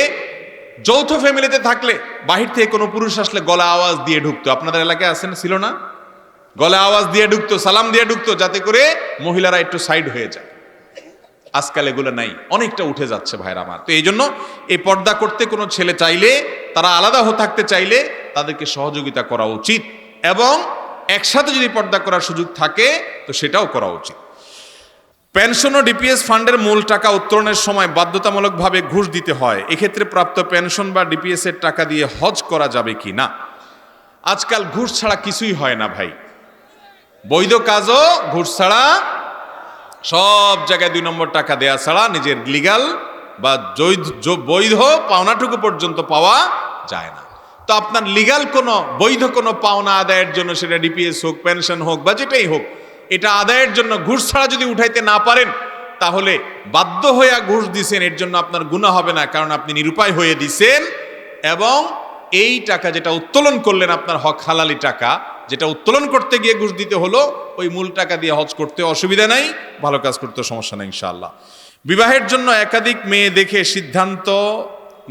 যৌথ ফ্যামিলিতে থাকলে বাহির থেকে কোনো পুরুষ আসলে গলা আওয়াজ দিয়ে ঢুকতো। আপনাদের এলাকায় আছেন, ছিল না? গলা আওয়াজ দিয়ে ঢুকতো, সালাম দিয়ে ঢুকতো, যাতে করে মহিলারা একটু সাইড হয়ে যায়। আজকাল এগুলো নাই, অনেকটা উঠে যাচ্ছে ভাইরা আমার। তো এই জন্য এই পর্দা করতে কোনো ছেলে চাইলে তারা আলাদা থাকতে চাইলে তাদেরকে সহযোগিতা করা উচিত, এবং একসাথে যদি পর্দা করার সুযোগ থাকে তো সেটাও করা উচিত। পেনশন ও ডিপিএস ফান্ডের মূল টাকা উত্তোলনের সময় বাধ্যতামূলকভাবে ঘুষ দিতে হয়, এক্ষেত্রে প্রাপ্ত পেনশন বা ডিপিএস এর টাকা দিয়ে হজ করা যাবে কি না? আজকাল ঘুষ ছাড়া কিছুই হয় না ভাই, বৈধ কাজও ঘুষ ছাড়া, সব জায়গায় 2 নম্বর টাকা দেয়া ছাড়া নিজের লিগাল বা বৈধ পাওনাটুকু পর্যন্ত পাওয়া যায় না। তো আপনার লিগাল কোনো বৈধ কোনো পাওনা আদায়ের জন্য, সেটা ডিপিএস হোক, পেনশন হোক বা যেটাই হোক, এটা আদায়ের জন্য ঘুষ ছাড়া যদি উঠাইতে না পারেন, তাহলে বাধ্য হয়ে ঘুষ দিছেন, এর জন্য আপনার গুনাহ হবে না, কারণ আপনি নিরুপায় হয়ে দিছেন। এবং এই টাকা যেটা উত্তোলন করলেন, আপনার হক হালালি টাকা, যেটা উত্তোলন করতে গিয়ে ঘুষ দিতে হলো, ওই মূল টাকা দিয়ে হজ করতে অসুবিধা নাই, ভালো কাজ করতে সমস্যা নেই ইনশাআল্লাহ। বিবাহের জন্য একাধিক মেয়ে দেখে সিদ্ধান্ত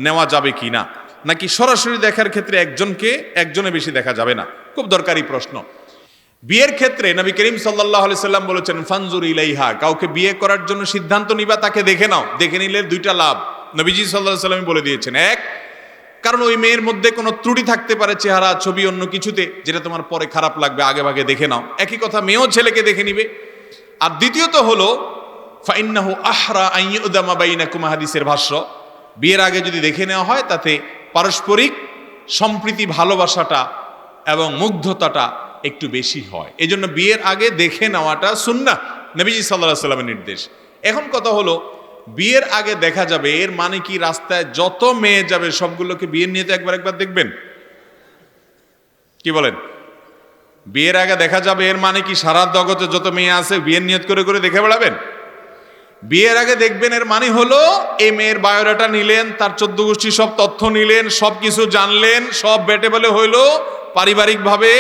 নেওয়া যাবে কি না, নাকি সরাসরি দেখার ক্ষেত্রে একজনে বেশি দেখা যাবে না? খুব দরকারি প্রশ্ন। বিয়ের ক্ষেত্রে নবী করিম সাল্লাল্লাহু আলাইহি সাল্লাম বলেছেন, ফানজুর ইলাইহা, কাউকে বিয়ে করার জন্য সিদ্ধান্ত নিবা, তাকে দেখে নাও। দেখে নিলে 2টা লাভ নবীজি সাল্লাল্লাহু আলাইহি সাল্লাম বলে দিয়েছেন। এক, কারণ ওই মেয়ের মধ্যে কোনো ত্রুটি থাকতে পারে, চেহারা, ছবি, অন্য কিছুতে, যেটা তোমার পরে খারাপ লাগবে, আগে ভাগে দেখে নাও। একই কথা মেয়েও ছেলেকে দেখে নিবে। আর দ্বিতীয়ত হলো ফাইন্নাহু আহরা আন ইউদামা বাইনাকুম, হাদিসের ভাষ্য, বিয়ের আগে যদি দেখে নেওয়া হয় তাতে পারস্পরিক সম্প্রীতি, ভালোবাসাটা এবং মুগ্ধতাটা একটু বেশি হয়। এই জন্য বিয়ের আগে দেখে নেওয়াটা সুন্নাহ, নবীজি সাল্লাল্লাহু আলাইহি সাল্লামের নির্দেশ। এখন কথা হলো, বিয়ের আগে দেখা যাবে, এর মানে কি রাস্তায় যত মেয়ে যাবে সবগুলোকে বিয়ের নিয়ে তো একবার দেখবেন? কি বলেন? বিয়ের আগে দেখা যাবে এর মানে কি সারা জগতে যত মেয়ে আছে বিয়ের নিয়ত করে করে দেখে বেড়াবেন? বিয়ের আগে দেখবেন এর মানে হলো, এই মেয়ের বায়োডাটা নিলেন, তার 14 গোষ্ঠী সব তথ্য নিলেন, সব কিছু জানলেন, সব বেটে বলে হইলো, পারিবারিকভাবে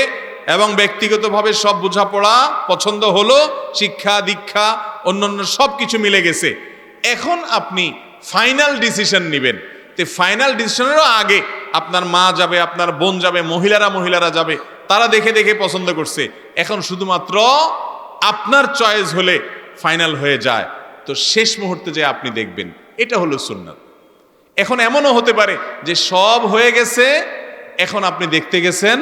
এবং ব্যক্তিগতভাবে সব বোঝাপড়া পছন্দ হলো, শিক্ষা দীক্ষা অন্যান্য সব কিছু মিলে গেছে। এখন আপনি ফাইনাল ডিসিশন নেবেন। তো ফাইনাল ডিসিশনেরও আগে আপনার মা যাবে, আপনার বোন যাবে, মহিলারা যাবে, তারা দেখে দেখে পছন্দ করছে। এখন শুধুমাত্র আপনার চয়েস হলে ফাইনাল হয়ে যায়, তো শেষ মুহূর্তে যে আপনি দেখবেন, এটা হলো সুন্নাত। এখন এমনও হতে পারে যে সব হয়ে গেছে, এখন আপনি দেখতে গেছেন,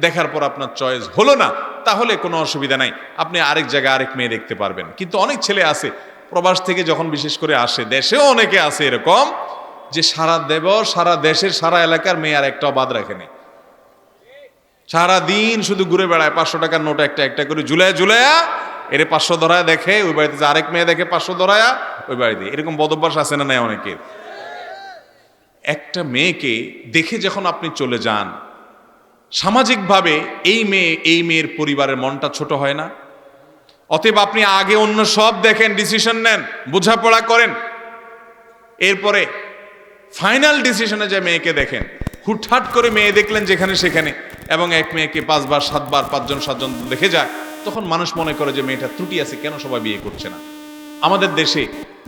দেখার পর আপনার চয়েস হলো না, তাহলে কোনো অসুবিধা নাই, আপনি আরেক জায়গায় আরেক মেয়ে দেখতে পারবেন। কিন্তু অনেক ছেলে আছে প্রবাস থেকে যখন বিশেষ করে আসে, দেশেও অনেকে আছে এরকম, যে সারা দেশের সারা এলাকার মেয়ে আর একটাও বাদ রাখেনি, সারা দিন শুধু ঘুরে বেড়ায়, 500 টাকার নোট একটা করে ঝুলায়া এর 500 ধরায় দেখে, ওই বাড়িতে যে আরেক মেয়ে দেখে 500 ধরায়া ওই বাড়িতে। এরকম বদভ্যাস আছে না নাই অনেকের? একটা মেয়েকে দেখে যখন আপনি চলে যান, সামাজিকভাবে এই মেয়ের পরিবারের মনটা ছোট হয় না? অতএব আপনি আগে অন্য সব দেখেন, ডিসিশন নেন, বোঝাপড়া করেন, এরপরে ফাইনাল ডিসিশনে যে মেয়েকে দেখেন। হুটহাট করে মেয়ে দেখলেন যেখানে সেখানে, এবং এক মেয়েকে 5 বার 7 বার 5 জন 7 জন দেখে যায়, তখন মানুষ মনে করে যে মেয়েটা ত্রুটি আছে, কেন সবাই বিয়ে করছে না? আমাদের দেশে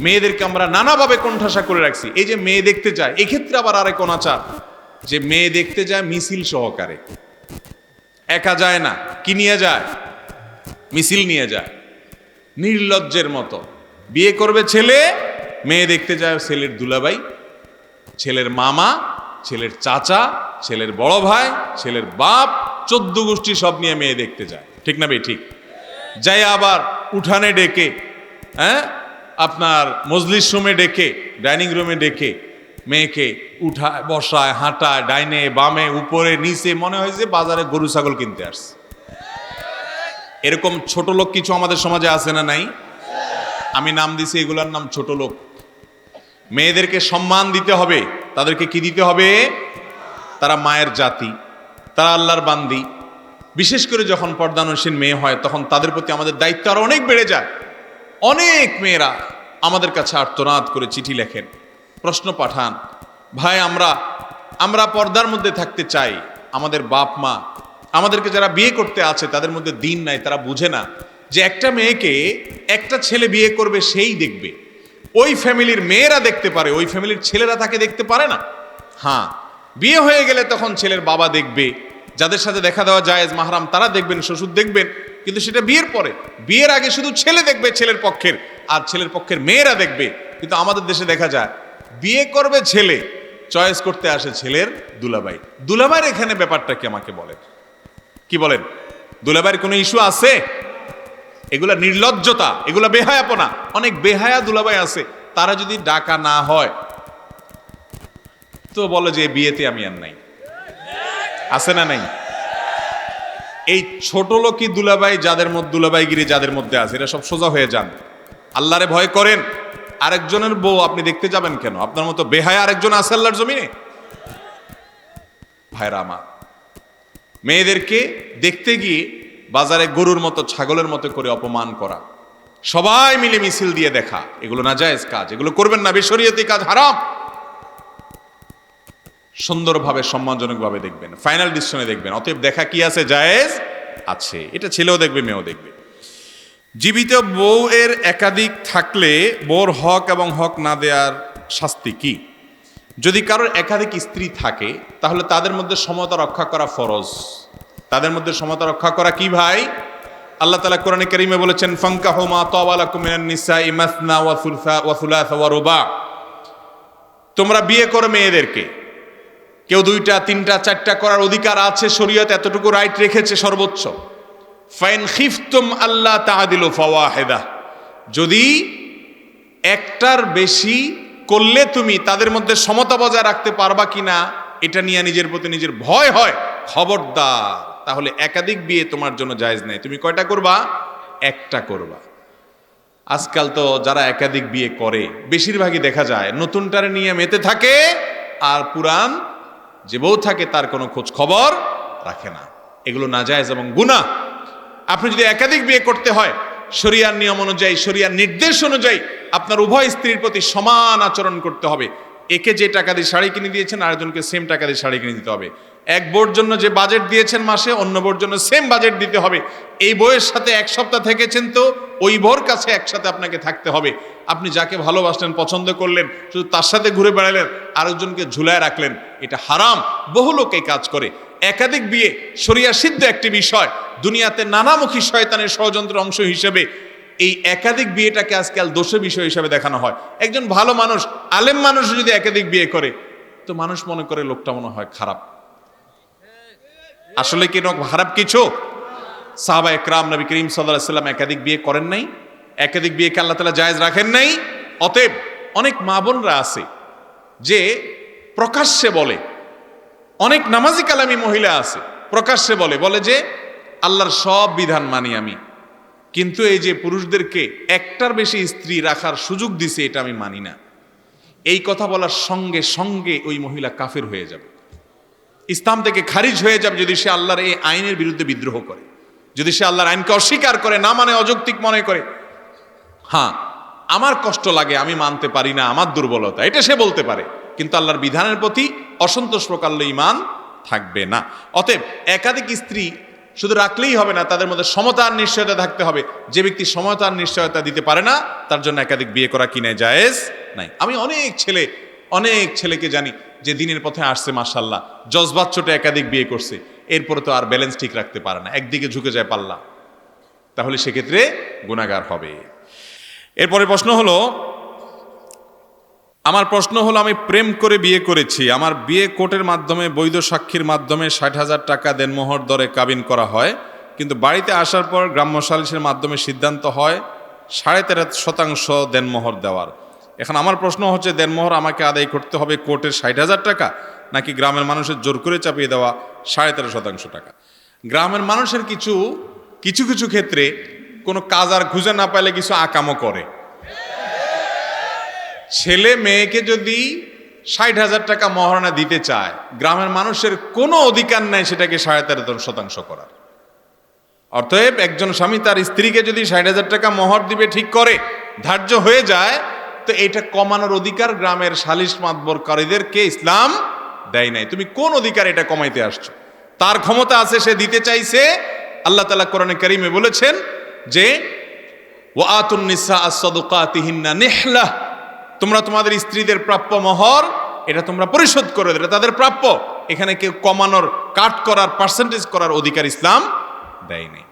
মেয়েদেরকে আমরা নানাভাবে কোণঠাসা করে রাখছি। এই যে মেয়ে দেখতে যায়, এক্ষেত্রে আবার আরেক অনাচার, যে মেয়ে দেখতে যায় মিছিল সহকারে, একা যায় না, কি নিয়ে যায়? মিছিল নিয়ে যায়, নির্লজ্জের মতো। বিয়ে করবে ছেলে, মেয়ে দেখতে যায় ছেলের দুলাভাই, ছেলের মামা, ছেলের চাচা, ছেলের বড় ভাই, ছেলের বাপ, 14 গোষ্ঠী সব নিয়ে মেয়ে দেখতে যায়। ঠিক না ভাই? ঠিক। যাই আবার উঠানে ডেকে, আপনার মজলিস রুমে ডেকে, ডাইনিং রুমে ডেকে মেয়েকে উঠায়, বসায়, হাঁটায়, ডাইনে বামে, উপরে নিচে, মনে হয় যে বাজারে গরু ছাগল কিনতে আসছে। এরকম ছোট লোক কিছু আমাদের সমাজে আছে না নাই? আমি নাম দিছি, এগুলার নাম ছোট লোক। মেয়েদেরকে সম্মান দিতে হবে, তাদেরকে কি দিতে হবে? তারা মায়ের জাতি, তারা আল্লাহর বান্দি। বিশেষ করে যখন পর্দানসীন মেয়ে হয়, তখন তাদের প্রতি আমাদের দায়িত্ব আরো অনেক বেড়ে যায়। অনেক মেয়েরা আমাদের কাছে আর্তনাদ করে চিঠি লেখেন, প্রশ্ন পাঠান, ভাই আমরা পর্দার মধ্যে থাকতে চাই, আমাদের বাপ মা আমাদেরকে যারা বিয়ে করতে আছে তাদের মধ্যে দিন নাই, তারা বুঝে না যে একটা মেয়েকে একটা ছেলে বিয়ে করবে, সেই দেখবে, ওই ফ্যামিলির মেয়েরা দেখতে পারে, ওই ফ্যামিলির ছেলেরা তাকে দেখতে পারে না। হ্যাঁ, বিয়ে হয়ে গেলে তখন ছেলের বাবা দেখবে, যাদের সাথে দেখা দেওয়া জায়েজ মাহরাম তারা দেখবেন, শ্বশুর দেখবেন, কিন্তু সেটা বিয়ের পরে। বিয়ের আগে শুধু ছেলে দেখবে ছেলের পক্ষের, আর ছেলের পক্ষের মেয়েরা দেখবে। কিন্তু আমাদের দেশে দেখা যায় বিয়ে করবে ছেলে, চয়েস করতে আসে ছেলের দুলাভাই। দুলাভাইয়ের এখানে ব্যাপারটা কি আমাকে বলেন, কি বলেন? দুলাভাইয়ের কোনো ইস্যু আছে? এগুলা নির্লজ্জতা, এগুলা বেহায়াপনা। অনেক বেহায়া দুলাভাই আছে, তারা যদি ডাকা না হয় তো বলে যে বিয়েতে আমি আর নাই। আছে না নাই? এই ছোট লোকই দুলাভাই, যাদের মধ্যে দুলাভাইগিরি যাদের মধ্যে আছে, এরা সব সোজা হয়ে যান। আল্লাহরে ভয় করেন। আরেকজনের বউ আপনি দেখতে যাবেন কেন? আপনার মতো বেহায়া আরেকজন আছে আল্লাহর জমিনে? ভাইরা আমার, মেয়েদেরকে দেখতে গিয়ে বাজারে গরুর মতো ছাগলের মতো করে অপমান করা, সবাই মিলে মিছিল দিয়ে দেখা, এগুলো নাজায়েজ কাজ, এগুলো করবেন না, বেশরিয়তি কাজ, হারাম। সুন্দরভাবে সম্মানজনকভাবে দেখবেন, ফাইনাল ডিসিশনে দেখবেন। অতএব দেখা কি আছে, জায়েজ আছে, এটা ছেলেও দেখবে মেয়েও দেখবে। জীবিত বউ এর একাধিক থাকলে বউর হক এবং হক না দেওয়ার শাস্তি কি? যদি কারোর একাধিক স্ত্রী থাকে তাহলে তাদের মধ্যে সমতা রক্ষা করা ফরজ। তাদের মধ্যে সমতা রক্ষা করা কি ভাই? আল্লাহ তাআলা কোরআনে কারীমে বলেছেন, ফানকাহু মা তাবা লাকুম মিনান নিসাই মাসনা ওয়া সুলাসা ওয়া রুবা। তোমরা বিয়ে করো মেয়েদেরকে, কেউ 2টা 3টা 4টা করার অধিকার আছে, শরীয়ত এতটুকু রাইট রেখেছে সর্বোচ্চ। ফাইন খিফতুম আল্লাহ তাআদিলু ফাওয়াহিদা, যদি একটার বেশি করলে তুমি তাদের মধ্যে সমতা বজায় রাখতে পারবা কিনা এটা নিয়ে নিজের প্রতি নিজের ভয় হয়, খবরদার, তাহলে একাধিক বিয়ে তোমার জন্য জায়েজ নেই। তুমি কয়টা করবা? একটা করবা। আজকাল তো যারা একাধিক বিয়ে করে বেশিরভাগই দেখা যায় নতুনটারে নিয়ে মেতে থাকে, আর পুরান যে বউ থাকে তার কোনো খোঁজ খবর রাখে না। এগুলো নাজায়েজ এবং গুনাহ। আপনি যদি একাধিক বিয়ে করতে হয়, শরিয়ার নিয়ম অনুযায়ী, শরিয়ার নির্দেশ অনুযায়ী আপনার উভয় স্ত্রীর প্রতি সমান আচরণ করতে হবে। একে যে টাকা দিয়ে শাড়ি কিনে দিয়েছেন আরেকজনকে সেম টাকা দিয়ে শাড়ি কিনে দিতে হবে। এক বউর জন্য যে বাজেট দিয়েছেন মাসে, অন্য বউর জন্য সেম বাজেট দিতে হবে। এই বউয়ের সাথে 1 সপ্তাহ থেকেছেন তো ওই বউর কাছে একসাথে আপনাকে থাকতে হবে। আপনি যাকে ভালোবাসলেন, পছন্দ করলেন, শুধু তার সাথে ঘুরে বেড়ালেন, আরেকজনকে ঝুলায় রাখলেন, এটা হারাম। বহু লোক এই কাজ করে। একাধিক বিয়ে শরিয়া সিদ্ধ একটি বিষয়। দুনিয়াতে নানামুখী শয়তানের ষড়যন্ত্রের অংশ হিসেবে এই একাধিক বিয়েটাকে আজকাল দোষের বিষয় হিসেবে দেখানো হয়। একজন ভালো মানুষ, আলেম মানুষ যদি একাধিক বিয়ে করে তো মানুষ মনে করে লোকটা মনে হয় খারাপ। আসলে কি খারাপ কিছু? সাহাবা একরাম, নবী করিম সাল্লাল্লাহু আলাইহি ওয়াসাল্লাম একাধিক বিয়ে করেন নাই? একাধিক বিয়েকে আল্লাহ তাআলা জায়েজ রাখেন নাই? অতএব অনেক মা বোনরা আছে যে প্রকাশ্যে বলে, অনেক নামাজি কালামী মহিলা আছে প্রকাশ্যে বলে যে আল্লাহর সব বিধান মানি আমি, কিন্তু এই যে পুরুষদেরকে একটার বেশি স্ত্রী রাখার সুযোগ দিছে এটা আমি মানি না। এই কথা বলার সঙ্গে সঙ্গে ওই মহিলা কাফের হয়ে যাবে, ইসলাম থেকে খারিজ হয়ে যাবে, যদি সে আল্লাহর এই আইনের বিরুদ্ধে বিদ্রোহ করে, যদি সে আল্লাহর আইনকে অস্বীকার করে, না মানে অযৌক্তিক মনে করে। হ্যাঁ, আমার কষ্ট লাগে, আমি মানতে পারি না, আমার দুর্বলতা, এটা সে বলতে পারে, কিন্তু আল্লাহর বিধানের প্রতি অসন্তোষ প্রকারলে ঈমান থাকবে না। অতএব একাধিক স্ত্রী শুধু রাখলেই হবে না, তাদের মধ্যে সমতার নিশ্চয়তা থাকতে হবে। যে ব্যক্তি সমতার নিশ্চয়তা দিতে পারে না তার জন্য একাধিক বিয়ে করা কিনা জায়েজ নাই। আমি অনেক ছেলেকে জানি যে দিনের পথে আসছে, মাশাআল্লাহ, জজবাত চোটে একাধিক বিয়ে করছে, এরপরে তো আর ব্যালেন্স ঠিক রাখতে পারে না, একদিকে ঝুঁকে যায় পাল্লা, তাহলে সেক্ষেত্রে গুনাহগার হবে। এরপরে আমার প্রশ্ন হলো আমি প্রেম করে বিয়ে করেছি, আমার বিয়ে কোর্টের মাধ্যমে বৈধ সাক্ষীর মাধ্যমে 60,000 টাকা দেনমোহর দরে কাবিন করা হয়, কিন্তু বাড়িতে আসার পর গ্রাম্য সালিসের মাধ্যমে সিদ্ধান্ত হয় 13.5% দেনমোহর দেওয়ার। এখন আমার প্রশ্ন হচ্ছে, দেনমোহর আমাকে আদায় করতে হবে কোর্টের 60,000 টাকা, নাকি গ্রামের মানুষের জোর করে চাপিয়ে দেওয়া 13.5% টাকা? গ্রামের মানুষের কিছু কিছু ক্ষেত্রে কোনো কাজ আর খুঁজে না পাইলে কিছু আকামও করে। ছেলে মেয়েকে যদি 60,000 টাকা মহারণা দিতে চায়, গ্রামের মানুষের কোনো অধিকার নাই সেটাকে 13.5% করার। অতএব একজন স্বামী তার স্ত্রীকে যদি 60,000 টাকা মোহর দিবে ঠিক করে, ধার্য হয়ে যায়, তো এটা কমানোর অধিকার গ্রামের সালিশ মাতবরকারীদেরকে ইসলাম দেয় নাই। তুমি কোন অধিকার এটা কমাইতে আসছো? তার ক্ষমতা আছে, সে দিতে চাইছে। আল্লাহ তাআলা কোরআনে কারীমে বলেছেন যে ওয়াআতুন নিসা আস-সাদুকাতিহিন্না নিহলা, তোমরা তোমাদের স্ত্রীদের প্রাপ্য মোহর এটা তোমরা পরিশোধ করে দেবে, তাদের প্রাপ্য। এখানে কেউ কমানোর, কাট করার, পার্সেন্টেজ করার অধিকার ইসলাম দেয়নি।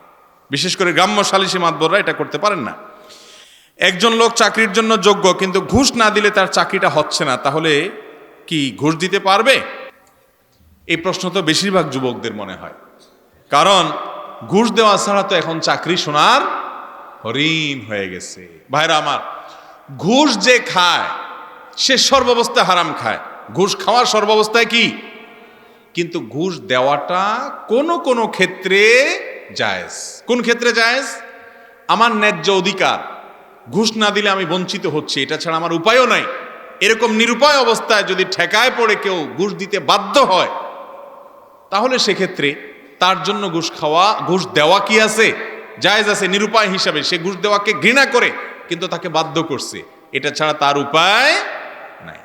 বিশেষ করে গ্রাম্য সালিসি মাতবররা এটা করতে পারেন না। একজন লোক চাকরির জন্য যোগ্য, কিন্তু ঘুষ না দিলে তার চাকরিটা হচ্ছে না, তাহলে কি ঘুষ দিতে পারবে? এই প্রশ্ন তো বেশিরভাগ যুবকদের মনে হয়, কারণ ঘুষ দেওয়া ছাড়া তো এখন চাকরি সোনার হরিণ হয়ে গেছে। ভাইরা আমার, ঘুষ যে খায় সে সর্বাবস্থায় হারাম খায়। ঘুষ খাওয়ার সর্বাবস্থায় কি? কিন্তু ঘুষ দেওয়াটা কোনো কোনো ক্ষেত্রে জায়েজ। কোন ক্ষেত্রে জায়েজ? আমার ন্যায্য অধিকার, ঘুষ না দিলে আমি বঞ্চিত হচ্ছি, এটা ছাড়া আমার উপায়ও নাই, এরকম নিরুপায় অবস্থায় যদি ঠেকায় পড়ে কেউ ঘুষ দিতে বাধ্য হয়, তাহলে সেক্ষেত্রে তার জন্য ঘুষ দেওয়া কি আছে? জায়েজ আছে। নিরুপায় হিসাবে সে ঘুষ দেওয়াকে ঘৃণা করে, কিন্তু তাকে বাধ্য করছে, এটা ছাড়া তার উপায় নাই।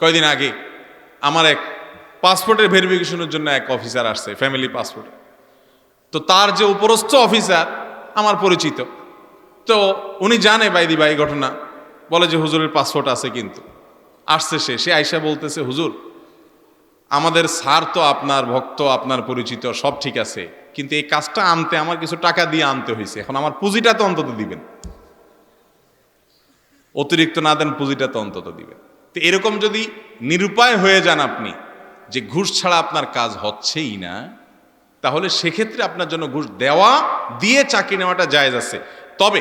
কয়দিন আগে আমার এক পাসপোর্টের ভেরিফিকেশনের জন্য এক অফিসার আসছে, ফ্যামিলি পাসপোর্ট। তো তার যে উপরস্থ অফিসার আমার পরিচিত, তো উনি জানে বাইদি ভাই ঘটনা, বলে যে হুজুরের পাসপোর্ট আছে, কিন্তু আসছে সে আইসা বলতেছে, হুজুর আমাদের স্যার তো আপনার ভক্ত, আপনার পরিচিত, সব ঠিক আছে, কিন্তু এই কাজটা আনতে আমার কিছু টাকা দিয়ে আনতে হয়েছে, এখন আমার পুঁজিটা তো অন্তত দিবেন, অতিরিক্ত না দেন পুঁজিটা তো অন্তত দিবেন। তো এরকম যদি নিরুপায় হয়ে যান আপনি, যে ঘুষ ছাড়া আপনার কাজ হচ্ছেই না, তাহলে সেক্ষেত্রে আপনার জন্য ঘুষ দিয়ে চাকরি নেওয়াটা জায়েজ আছে। তবে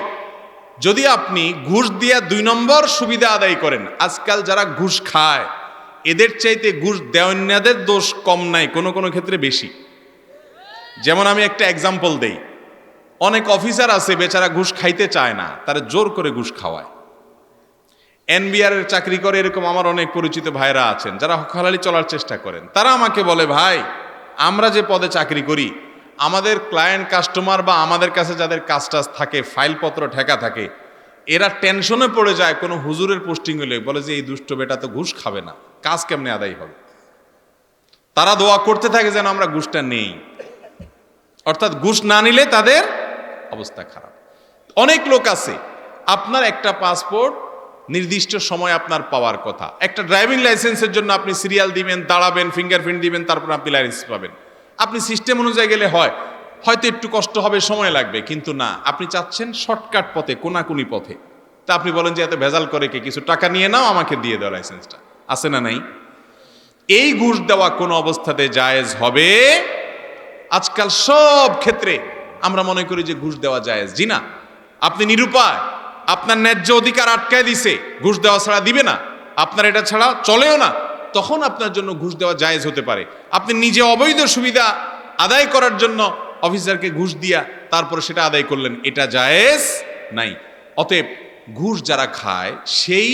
যদি আপনি ঘুষ দিয়ে 2 নম্বর সুবিধা আদায় করেন, আজকাল যারা ঘুষ খায় এদের চাইতে ঘুষ দেওয়ান্যাদের দোষ কম নাই, কোনো কোনো ক্ষেত্রে বেশি। যেমন আমি একটা এক্সাম্পল দেই, অনেক অফিসার আছে বেচারা ঘুষ খাইতে চায় না, তারা জোর করে ঘুষ খাওয়ায়। এনবিআর এর চাকরি করে এরকম আমার অনেক পরিচিত ভাইরা আছেন যারা হকালালি চলার চেষ্টা করেন। তারা আমাকে বলে, ভাই আমরা যে পদে চাকরি করি, আমাদের ক্লায়েন্ট কাস্টমার বা আমাদের কাছে যাদের কাজ টাজ থাকে, ফাইলপত্র ঠেকা থাকে, এরা টেনশনে পড়ে যায় কোনো হুজুরের পোস্টিং হলে, বলে যে এই দুষ্ট বেটা তো ঘুষ খাবে না, কাজ কেমনে আদায় হবে। তারা দোয়া করতে থাকে যেন আমরা ঘুষটা নেই, অর্থাৎ ঘুষ না নিলে তাদের অবস্থা খারাপ। অনেক লোক আছে, আপনার একটা পাসপোর্ট নির্দিষ্ট সময় আপনার পাওয়ার কথা, একটা ড্রাইভিং লাইসেন্সের জন্য আপনি সিরিয়াল দিবেন, দাঁড়াবেন, ফিঙ্গারপ্রিন্ট দিবেন, তারপর আপনি লাইসেন্স পাবেন। আপনি সিস্টেম অনুযায়ী গেলে হয়তো একটু কষ্ট হবে, সময় লাগবে, কিন্তু না, আপনি চাচ্ছেন শর্টকাট পথে, কোনাকুনি পথে। তা আপনি বলেন যে এত ভেজাল করে কে, কিছু টাকা নিয়ে নাও, আমাকে দিয়ে দাও লাইসেন্সটা, আছে না নাই? এই ঘুষ দেওয়া কোন অবস্থাতে জায়েজ হবে? আজকাল সব ক্ষেত্রে আমরা মনে করি যে ঘুষ দেওয়া জায়েজ। জি না, আপনি নিরুপায়, আপনার ন্যায্য অধিকার আটকায় দিছে, ঘুষ দেওয়া ছাড়া দিবে না, আপনার এটা ছাড়া চলেও না, তখন আপনার জন্য ঘুষ দেওয়া জায়েজ হতে পারে। আপনি নিজে অবৈধ সুবিধা আদায় করার জন্য অফিসারকে ঘুষ দিয়া তারপরে সেটা আদায় করলেন, এটা জায়েজ নাই। অতএব ঘুষ যারা খায় সেই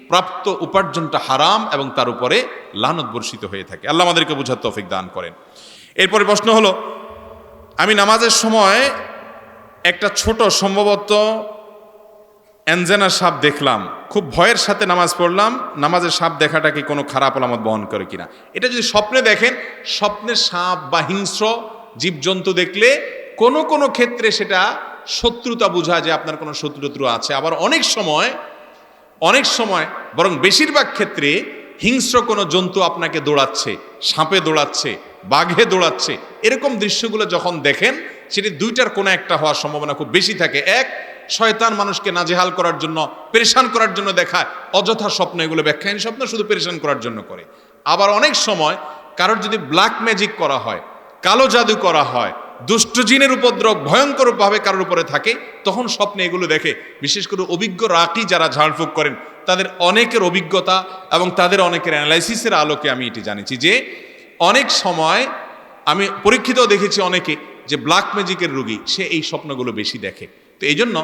প্রাপ্ত উপার্জনটা হারাম এবং তার উপরে লানত বর্ষিত হয়ে থাকে। আল্লাহ আমাদেরকে বোঝার তৌফিক দান করেন। এরপরে প্রশ্ন হলো, আমি নামাজের সময় একটা ছোট সম্ভবত অ্যাঞ্জেনা সাপ দেখলাম, খুব ভয়ের সাথে নামাজ পড়লাম, নামাজের সাপ দেখাটা কি কোনো খারাপ আলামত বহন করে কিনা? এটা যদি স্বপ্নে দেখেন, স্বপ্নে সাপ বা হিংস্র জীবজন্তু দেখলে কোনো কোনো ক্ষেত্রে সেটা শত্রুতা বোঝায় যে আপনার কোনো শত্রু আছে। আবার অনেক সময় বরং বেশিরভাগ ক্ষেত্রে হিংস্র কোনো জন্তু আপনাকে দৌড়াচ্ছে, সাপে দৌড়াচ্ছে, বাঘে দৌড়াচ্ছে, এরকম দৃশ্যগুলো যখন দেখেন, সেটি দুইটার কোনো একটা হওয়ার সম্ভাবনা খুব বেশি থাকে। এক, শয়তান মানুষকে নাজেহাল করার জন্য, পেরেশান করার জন্য দেখায়, অযথা স্বপ্ন, এগুলো ব্যাখ্যাহীন স্বপ্ন, শুধু পেরেশান করার জন্য করে। আবার অনেক সময় কারোর যদি ব্ল্যাক ম্যাজিক করা হয়, কালো জাদু করা হয়, দুষ্ট জিনের উপদ্রব ভয়ঙ্করভাবে কারোর উপরে থাকে, তখন স্বপ্নে এগুলো দেখে। বিশেষ করে অভিজ্ঞ রাকি যারা ঝাড়ফুঁক করেন, তাদের অনেকের অভিজ্ঞতা এবং তাদের অনেকের অ্যানালাইসিসের আলোকে আমি এটি জানিছি যে অনেক সময় আমি পরীক্ষিতও দেখেছি অনেকে যে ব্ল্যাক ম্যাজিকের রোগী, সে এই স্বপ্নগুলো বেশি দেখে। তো এই জন্য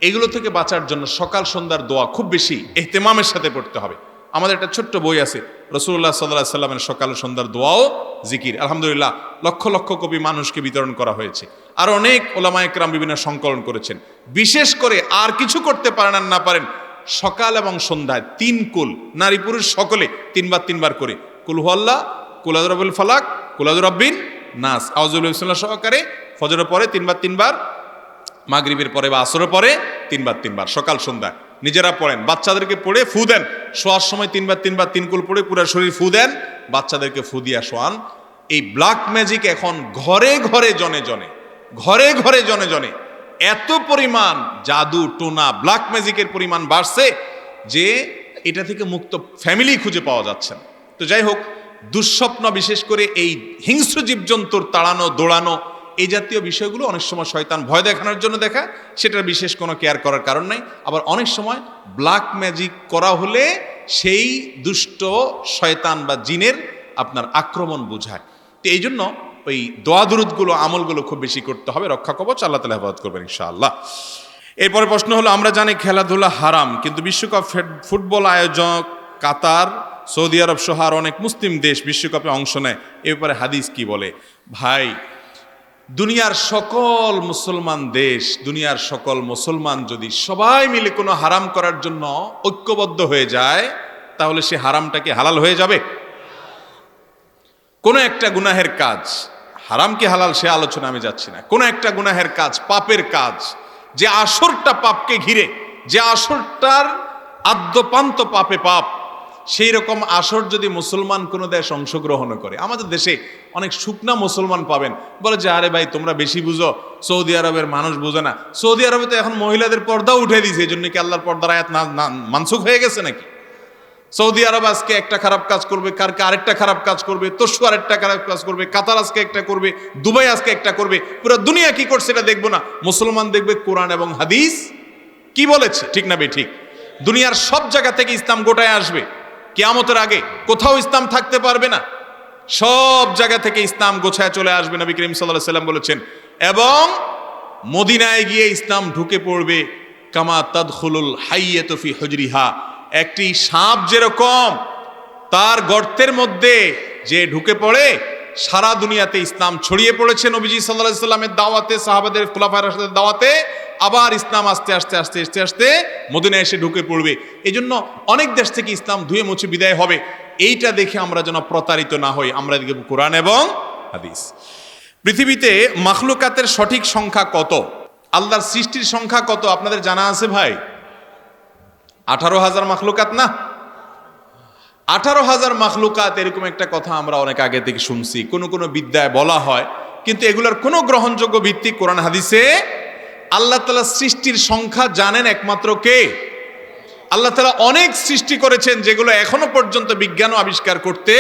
এগুলো থেকে বাঁচার জন্য সকাল সন্ধ্যার দোয়া খুব বেশি ইহতেমামের সাথে পড়তে হবে। আমাদের একটা ছোট্ট বই আছে, রাসূলুল্লাহ সাল্লাল্লাহু আলাইহি সাল্লামের সকাল সন্ধ্যার দোয়াও জিকির, আলহামদুলিল্লাহ লক্ষ লক্ষ কপি মানুষকে বিতরণ করা হয়েছে। আর অনেক ওলামায়ে কেরাম বিভিন্ন সংকলন করেছেন। বিশেষ করে আর কিছু করতে পারেন আর না পারেন, সকাল এবং সন্ধ্যায় 3 কুল, নারী পুরুষ সকলে 3 বার করে কুল হুয়াল্লাহ, কুল আউযু বিরাব্বিল ফালাক, কুল আউযু বিরাব্বিন নাস, আউযু বিল্লাহি সহকারে ফজরের পরে 3 বার, মাগরিবের পরে বা আসরের পরে 3 বার সকাল সন্ধ্যা নিজেরা পড়েন, বাচ্চাদেরকে পড়ে ফু দেন, শোয়ার সময় 3 কুল পড়ে পুরো শরীর ফু দেন, বাচ্চাদেরকে ফু দিয়া শোয়ান। এই ব্ল্যাক ম্যাজিক এখন ঘরে ঘরে জনে জনে এত পরিমাণ জাদু টোনা ব্ল্যাক ম্যাজিকের পরিমাণ বাড়ছে যে এটা থেকে মুক্ত ফ্যামিলি খুঁজে পাওয়া যাচ্ছে না। তো যাই হোক, দুঃস্বপ্ন, বিশেষ করে এই হিংস্র জীবজন্তুর তাড়ানো দৌড়ানো এই জাতীয় বিষয়গুলো অনেক সময় শয়তান ভয় দেখানোর জন্য দেখায়, সেটার বিশেষ কোনো কেয়ার করার কারণ নাই। আবার অনেক সময় ব্ল্যাক ম্যাজিক করা হলে সেই দুষ্ট শয়তান বা জিনের আপনার আক্রমণ বোঝায়। তো এই জন্য ওই দোয়া দুরুদগুলো আমলগুলো খুব বেশি করতে হবে। রক্ষা কবচ আল্লাহ তাআলা হেফাজত করবেন ইনশাআল্লাহ। এরপরে প্রশ্ন হলো, আমরা জানি খেলাধুলা হারাম, কিন্তু বিশ্বকাপ ফুটবল আয়োজক কাতার, সৌদি আরব সহ আর অনেক মুসলিম দেশ বিশ্বকাপে অংশ নেয়, এ ব্যাপারে হাদিস কি বলে? ভাই, দুনিয়ার সকল মুসলমান দেশ, দুনিয়ার সকল মুসলমান যদি সবাই মিলে কোনো হারাম করার জন্য ঐক্যবদ্ধ হয়ে যায়, তাহলে সে হারামটাকে হালাল হয়ে যাবে? কোনো একটা গুনাহের কাজ, হারাম কি হালাল সে আলোচনা আমি যাচ্ছি না, কোনো একটা গুনাহের কাজ, পাপের কাজ, যে আসরটা পাপকে ঘিরে, যে আসরটার আদ্যপান্ত পাপে পাপ, সেই রকম আসর যদি মুসলমান কোনো দেশ অংশগ্রহণ করে, আমাদের দেশে অনেক শুকনা মুসলমান পাবেন, বলে যে আরে ভাই তোমরা বেশি বুঝো, সৌদি আরবের মানুষ বুঝে না। সৌদি আরবে তো এখন মহিলাদের পর্দাও উঠে দিয়েছে, এই জন্য কি আল্লাহর পর্দার আয়াত মানসুখ হয়ে গেছে নাকি? সৌদি আরব আজকে একটা খারাপ কাজ করবে, কারকে আরেকটা খারাপ কাজ করবে, তসু আরেকটা খারাপ কাজ করবে, কাতার আজকে একটা করবে, দুবাই আজকে একটা করবে, পুরো দুনিয়া কি করছে এটা দেখবো না, মুসলমান দেখবে কোরআন এবং হাদিস কি বলেছে, ঠিক না বে ঠিক? দুনিয়ার সব জায়গা থেকে ইসলাম গোটায় আসবে, কিয়ামতের আগে কোথাও ইসলাম থাকতে পারবে না, সব জায়গা থেকে ইসলাম গোছায় চলে আসবে, নবী করিম সাল্লাল্লাহু আলাইহি সাল্লাম বলেছেন। এবং মদিনায় গিয়ে ইসলাম ঢুকে পড়বে কামা তাদখুলুল হাইয়াতু ফি হুজরিহা, একটি সাপ যেরকম তার গর্তের মধ্যে যে ঢুকে পড়ে, সারা দুনিয়াতে ইসলাম ছড়িয়ে পড়েছে নবীজি সাল্লাল্লাহু আলাইহি সাল্লামের দাওয়াতে, সাহাবাদের খুলাফায়ে রাশিদের দাওয়াতে, আবার ইসলাম আস্তে আস্তে আস্তে আস্তে আস্তে মদিনায় এসে ঢুকে পড়বে। এই জন্য অনেক দেশ থেকে ইসলাম ধুয়ে মুছে বিদায় হবে। এইটা দেখে আমরা যেন প্রতারিত না হই, আমরা দেখব কোরআন এবং হাদিস। পৃথিবীতে মাখলুকাতের সঠিক সংখ্যা কত? আল্লাহর সৃষ্টির সংখ্যা কত আপনাদের জানা আছে ভাই? 18,000 মাখলুকাত না? 18,000 মাখলুকাত, এরকম একটা কথা আমরা অনেক আগে থেকে শুনছি, কোনো কোনো বিদ্যায় বলা হয়, কিন্তু এগুলোর কোনো গ্রহণযোগ্য ভিত্তি কোরআন হাদিসে? আল্লাহ তাআলা সৃষ্টির সংখ্যা জানেন একমাত্র কে? আল্লাহ তাআলা অনেক সৃষ্টি করেছেন যেগুলো এখনো পর্যন্ত বিজ্ঞানও আবিষ্কার করতে,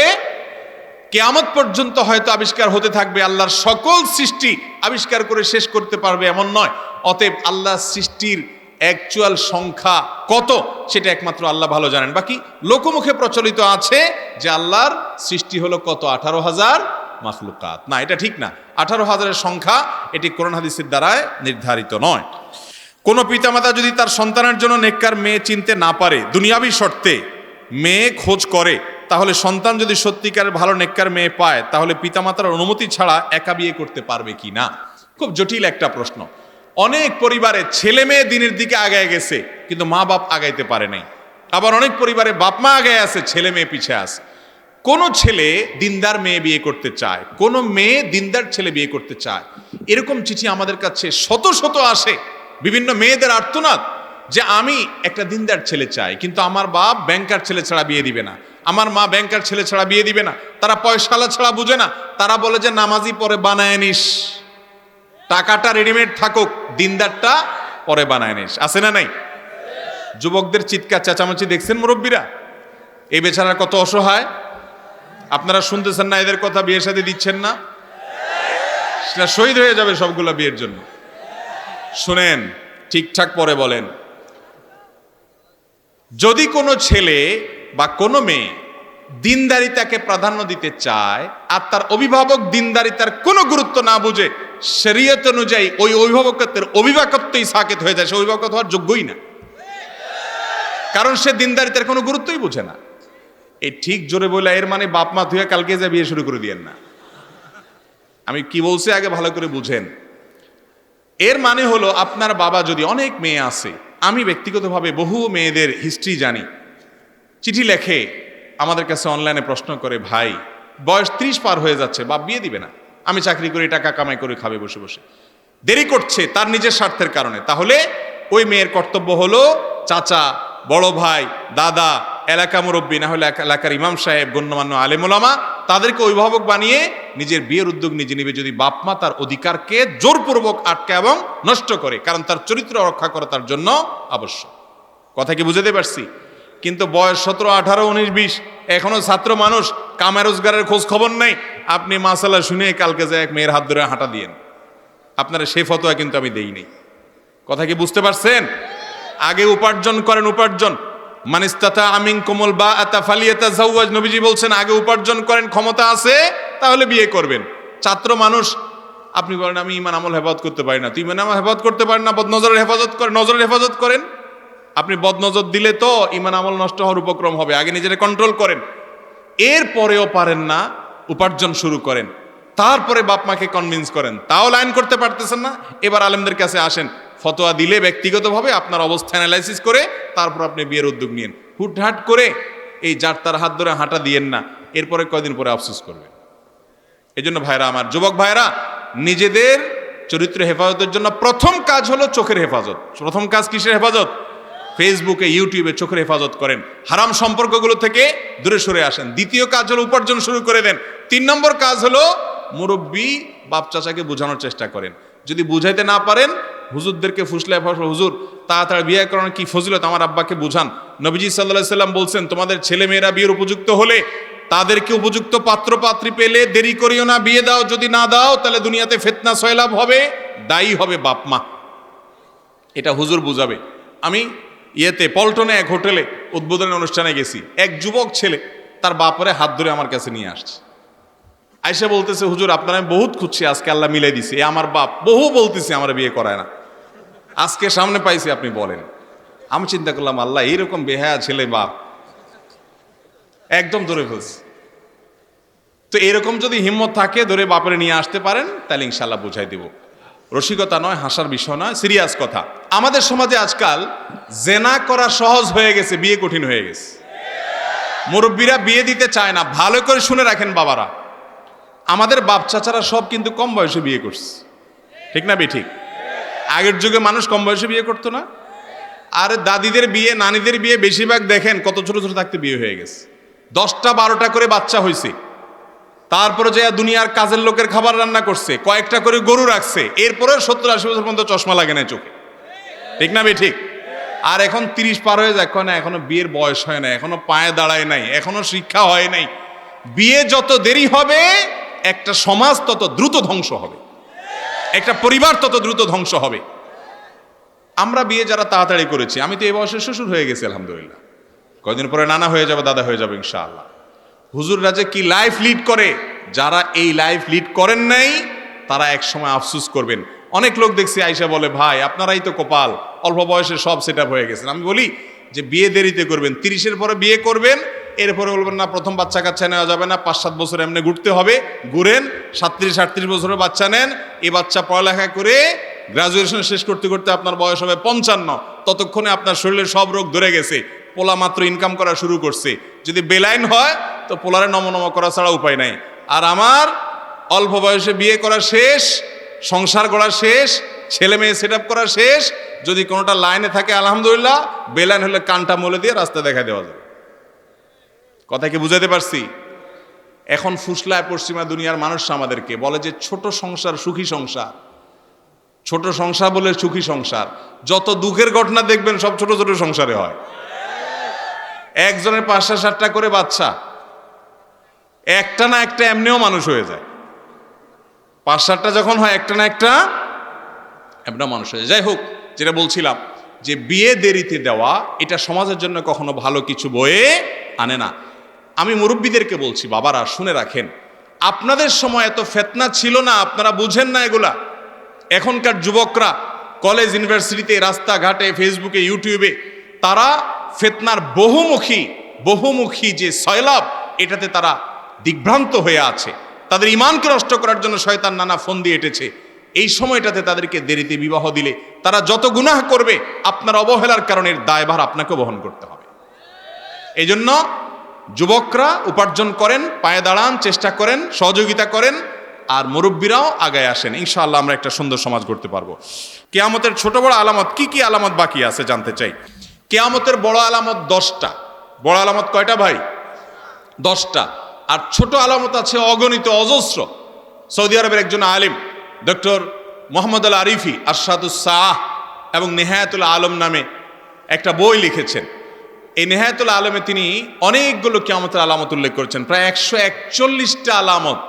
কিয়ামত পর্যন্ত হয়তো আবিষ্কার হতে থাকবে। আল্লাহর সকল সৃষ্টি আবিষ্কার করে শেষ করতে পারবে এমন নয়। অতএব আল্লাহ সৃষ্টির অ্যাকচুয়াল সংখ্যা কত সেটা একমাত্র আল্লাহ ভালো জানেন। বাকি লোকমুখে প্রচলিত আছে যে আল্লাহর সৃষ্টি হলো কত, 18,000 মাখলুকাত। না, এটা ঠিক না। 18,000-এর সংখ্যা এটি কোরআন হাদিসের দ্বারায় নির্ধারিত নয়। কোন পিতামাতা যদি তার সন্তানের জন্য নেককার মেয়ে চিনতে না পারে, দুনিয়াবী শর্তে মেয়ে খোঁজ করে, তাহলে সন্তান যদি সত্যিকার ভালো নেককার মেয়ে পায়, তাহলে পিতামাতার অনুমতি ছাড়া একা বিয়ে করতে পারবে কি না? খুব জটিল একটা প্রশ্ন। অনেক পরিবারে ছেলে মেয়ে দিনের দিকে আগায় গেছে, কিন্তু মা বাপ আগাইতে পারে নাই। আবার অনেক পরিবারে বাপ মা আগায় আছে, ছেলে মেয়ে পিছিয়ে আছে। কোন ছেলে দিনদার মেয়ে বিয়ে করতে চায়, কোন মেয়ে দিনদার ছেলে বিয়ে করতে চায়, এরকম চিঠি আমাদের কাছে শত শত আসে। বিভিন্ন মেয়েদের আর্তনাদ যে আমি একটা দিনদার ছেলে চাই, কিন্তু আমার বাপ ব্যাংকার ছেলে ছাড়া বিয়ে দিবে না, আমার মা ব্যাংকার ছেলে ছাড়া বিয়ে দিবে না, তারা পয়সালা ছাড়া বুঝে না, তারা বলে যে নামাজি পরে বানায় নিস, টাকাটা রেডিমেড থাকুক, দিনদারটা পরে বানায় নিস। আছে না নাই? যুবকদের চিৎকার চেঁচামেচি দেখছেন মুরব্বীরা? এই বেচারা কত অসহায়, আপনারা শুনতেছেন না এদের কথা? বিয়ের সাথে দিচ্ছেন না, সেটা শহীদ হয়ে যাবে সবগুলা বিয়ের জন্য। শুনেন, ঠিকঠাক পরে বলেন। যদি কোনো ছেলে বা কোনো মেয়ে দিনদারিতাকে প্রাধান্য দিতে চায় আর তার অভিভাবক দিনদারিতার কোনো গুরুত্ব না বুঝে, শরীয়ত অনুযায়ী ওই অভিভাবকত্বের অভিভাবকত্বই সাকেত হয়ে যায়, সে অভিভাবক হওয়ার যোগ্যই না, কারণ সে দিনদারিতার কোনো গুরুত্বই বুঝে না। এই ঠিক জোরে বলে এর মানে বাপ মা ধুয়ে কালকে যা বিয়ে শুরু করে দিয়েন না। আমি কি বলছি আগে ভালো করে বুঝেন। এর মানে হলো আপনার বাবা যদি, অনেক মেয়ে আছে, আমি ব্যক্তিগতভাবে বহু মেয়েদের হিস্ট্রি জানি, চিঠি লেখে আমাদের কাছে, অনলাইনে প্রশ্ন করে, ভাই বয়স 30 পার হয়ে যাচ্ছে, বাপ বিয়ে দিবে না, আমি চাকরি করি, টাকা কামাই করে খাবে বসে বসে, দেরি করছে তার নিজের স্বার্থের কারণে। তাহলে ওই মেয়ের কর্তব্য হলো চাচা, বড় ভাই, দাদা, এলাকা মুরব্বী, না হলে এলাকার ইমাম সাহেব, গণ্যমান্য আলেম ওলামা, তাদেরকে অভিভাবক বানিয়ে নিজের বিয়ের উদ্যোগ নিজে নিবে, যদি বাপ মা তার অধিকারকে জোরপূর্বক আটকে এবং নষ্ট করে, কারণ তার চরিত্র রক্ষা করা তার জন্য আবশ্যক। কথা কি বুঝাতে পারছি? কিন্তু বয়স 17, 18, 19, 20, এখনো ছাত্র মানুষ, কামে রোজগারের খোঁজ খবর নেই। আপনি মাসালা শুনে কালকে যে এক মেয়ের হাত ধরে হাঁটা দিয়েন, আপনারা সেই ফতোয়া কিন্তু আমি দেই নাই। কথা কি বুঝতে পারছেন? আগে উপার্জন করেন, উপার্জন। মানিস্তাতা আমিন কোমল বা আতা ফালিয়াতা জাওয়াজ, নবীজি বলছেন আগে উপার্জন করেন, ক্ষমতা আছে তাহলে বিয়ে করবেন। ছাত্র মানুষ, আপনি বলেন আমি ইমান আমল হেফাজত করতে পারি না, তুই ইমান আমল হেফাজত করতে পারেন না, বদনজরের হেফাজত করেন, নজরের হেফাজত করেন। আপনি বদনজর দিলে তো ইমান আমল নষ্ট হওয়ার উপক্রম হবে। আগে নিজেরা কন্ট্রোল করেন, এরপরেও পারেন না, উপার্জন শুরু করেন, তারপরে বাপ মাকে কনভিন্স করেন, তাও লাইন করতে পারতেছেন না, এবার আলেমদের কাছে আসেন, ফতোয়া দিলে ব্যক্তিগতভাবে আপনার অবস্থা অ্যানালাইসিস করে তারপর আপনি বিয়ের উদ্যোগ নিয়েন। হুটহাট করে এই যার তার হাত ধরে হাঁটা দিয়েন না, এরপরে কয়দিন পরে আফসোস করবেন। এই জন্য ভাইরা আমার, যুবক ভাইরা, নিজেদের চরিত্র হেফাজতের জন্য প্রথম কাজ হলো চোখের হেফাজত। প্রথম কাজ কিসের হেফাজত? ফেসবুকে, ইউটিউবে চোখের হেফাজত করেন, হারাম সম্পর্কগুলো থেকে দূরে সরে আসেন। দ্বিতীয় কাজ হলো উপার্জন শুরু করে দেন। 3 নম্বর কাজ হলো মুরব্বী বাপ চাচাকে বোঝানোর চেষ্টা করেন। যদি বুঝাইতে না পারেন, হুজুরদেরকে ফুসলায় ফসল, হুজুর তাড়াতাড়ি বিয়ে করানোর কি ফজিলত, আমার আব্বাকে বুঝান। নবীজি সাল্লাল্লাহু আলাইহি সাল্লাম বলছেন, তোমাদের ছেলে মেয়েরা বিয়ের উপযুক্ত হলে তাদেরকে উপযুক্ত পাত্র পাত্রী পেলে দেরি করিও না, বিয়ে দাও। যদি না দাও তাহলে দুনিয়াতে ফিতনা সয়লাব হবে, দায়ী হবে বাপ মা। এটা হুজুর বুঝাবে। আমি পল্টনে এক হোটেলে উদ্বোধনের অনুষ্ঠানে গেছি, এক যুবক ছেলে তার বাপরে হাত ধরে আমার কাছে নিয়ে আসছে। আয়সা বলতেছে, হুজুর আপনার আমি বহুত খুঁজছি, আজকে আল্লাহ মিলাই দিছে। আমার বাপ বহু বলতেছে আমার বিয়ে করায় না, আজকে সামনে পাইছি, আপনি বলেন। আমি চিন্তা করলাম, আল্লাহ এইরকম বেহায়া ছেলে বাপ একদম ধরে ফেলছে। তো এরকম যদি হিম্মত থাকে ধরে বাপরে নিয়ে আসতে পারেন, তাহলে ইনশাল্লাহ বুঝাই দিব। রসিকতা নয়, হাসার বিষয় নয়, সিরিয়াস কথা। আমাদের সমাজে আজকাল জেনা করা সহজ হয়ে গেছে, বিয়ে কঠিন হয়ে গেছে। মুরব্বীরা বিয়ে দিতে চায় না। ভালো করে শুনে রাখেন বাবারা, আমাদের বাপ চাচারা সব কিন্তু কম বয়সে বিয়ে করছে, ঠিক না ঠিক? আগের যুগে মানুষ কম বয়সে বিয়ে করতো না। আর দাদিদের বিয়ে, নানিদের বিয়ে বেশিরভাগ দেখেন কত ছোট ছোট থাকতে বিয়ে হয়ে গেছে, 10টা 12টা করে বাচ্চা হয়েছে। তারপরে যে দুনিয়ার কাজের লোকের খাবার রান্না করছে, কয়েকটা করে গরু রাখছে, এরপরে 70-80 বছর পর্যন্ত চশমা লাগে না চোখে, ঠিক না ঠিক? আর এখন 30 পার হয়ে যায়, না এখনো বিয়ের বয়স হয় না, এখনো পায়ে দাঁড়ায় নাই, এখনো শিক্ষা হয় নাই। বিয়ে যত দেরি হবে একটা সমাজ তত দ্রুত ধ্বংস হবে, একটা পরিবার তত দ্রুত ধ্বংস হবে। আমরা বিয়ে যারা তাড়াতাড়ি করেছি, আমি তো এই বয়সে শ্বশুর হয়ে গেছি আলহামদুলিল্লাহ, কয়দিন পরে নানা হয়ে যাবে, দাদা হয়ে যাবে ইনশাআল্লাহ। হুজুররা যে কি লাইফ লিড করে, যারা এই লাইফ লিড করেন নাই তারা এক সময় আফসোস করবেন। অনেক লোক দেখছি আইসা বলে, ভাই আপনারাই তো কপাল, অল্প বয়সে সব সেট আপ হয়ে গেছেন। আমি বলি যে বিয়ে দেরিতে করবেন, 30-এর পরে বিয়ে করবেন, এরপরে বলবেন না প্রথম বাচ্চা কাচ্চা নেওয়া যাবে না, 5-7 বছর এমনি ঘুরতে হবে, ঘুরেন। 37-38 বছরের বাচ্চা নেন, এই বাচ্চা পড়ালেখা করে গ্রাজুয়েশন শেষ করতে করতে আপনার বয়স হবে 55, ততক্ষণে আপনার শরীরের সব রোগ ধরে গেছে, পোলা মাত্র ইনকাম করা শুরু করছে। যদি বেলাইন হয় তো পোলারে নমনম করা ছাড়া উপায় নাই। আর আমার অল্প বয়সে বিয়ে করা শেষ, সংসার গড়া শেষ, ছেলে মেয়ে সেট আপ করা শেষ, যদি কোনোটা লাইনে থাকে আলহামদুলিল্লাহ, বেলাইন হলে কানটা মলে দিয়ে রাস্তা দেখা দেওয়া যাবে। কথা কি বুঝাতে পারছি? এখন ফুসলায় পশ্চিমা দুনিয়ার মানুষ আমাদেরকে বলে যে ছোট সংসার সুখী সংসার, ছোট সংসার বলে সুখী সংসার। যত দুঃখের ঘটনা দেখবেন সব ছোট ছোট সংসারে হয়। একজনের 5-7টা করে বাচ্চা, একটা না একটা এমনিও মানুষ হয়ে যায়। 5-7টা যখন হয়, একটা না একটা এমনিও মানুষ হয়ে যায়। যাই হোক, যেটা বলছিলাম যে বিয়ে দেরিতে দেওয়া এটা সমাজের জন্য কখনো ভালো কিছু বয়ে আনে না। আমি মুরব্বীদেরকে বলছি, বাবারা শুনে রাখেন, আপনাদের সময় এত ফিতনা ছিল না, আপনারা বুঝেন না এগুলা। এখনকার যুবকরা কলেজ ইউনিভার্সিটিতে, রাস্তাঘাটে, ফেসবুকে, ইউটিউবে তারা ফিতনার বহুমুখী যে সয়লাব, এটাতে তারা দিগ্ভ্রান্ত হয়ে আছে। তাদের ঈমানকে নষ্ট করার জন্য শয়তান নানা ফোন দিয়ে এঁটেছে। এই সময়টাতে তাদেরকে দেরিতে বিবাহ দিলে তারা যত গুনাহ করবে, আপনার অবহেলার কারণে দায়ভার আপনাকে বহন করতে হবে। এই জন্য যুবকরা উপার্জন করেন, পায়ে দাঁড়ান, চেষ্টা করেন, সহযোগিতা করেন, আর মুরব্বীরাও আগায় আসেন। ইনশাআল্লাহ আমরা একটা সুন্দর সমাজ গড়তে পারবো। কিয়ামতের ছোট বড় আলামত কি কি আলামত বাকি আছে জানতে চাই। কিয়ামতের বড় আলামত 10টা। বড় আলামত কয়টা ভাই? 10টা। আর ছোট আলামত আছে অগণিত, অজস্র। সৌদি আরবের একজন আলিম ডক্টর মোহাম্মদ আল আরিফি আরশাদুস সাহ এবং নেহায়াতুল আলম নামে একটা বই লিখেছেন। এই নেহায়াতুল আলমে তিনি অনেকগুলো কিয়ামতের আলামত উল্লেখ করেছেন, প্রায় 141টা আলামত।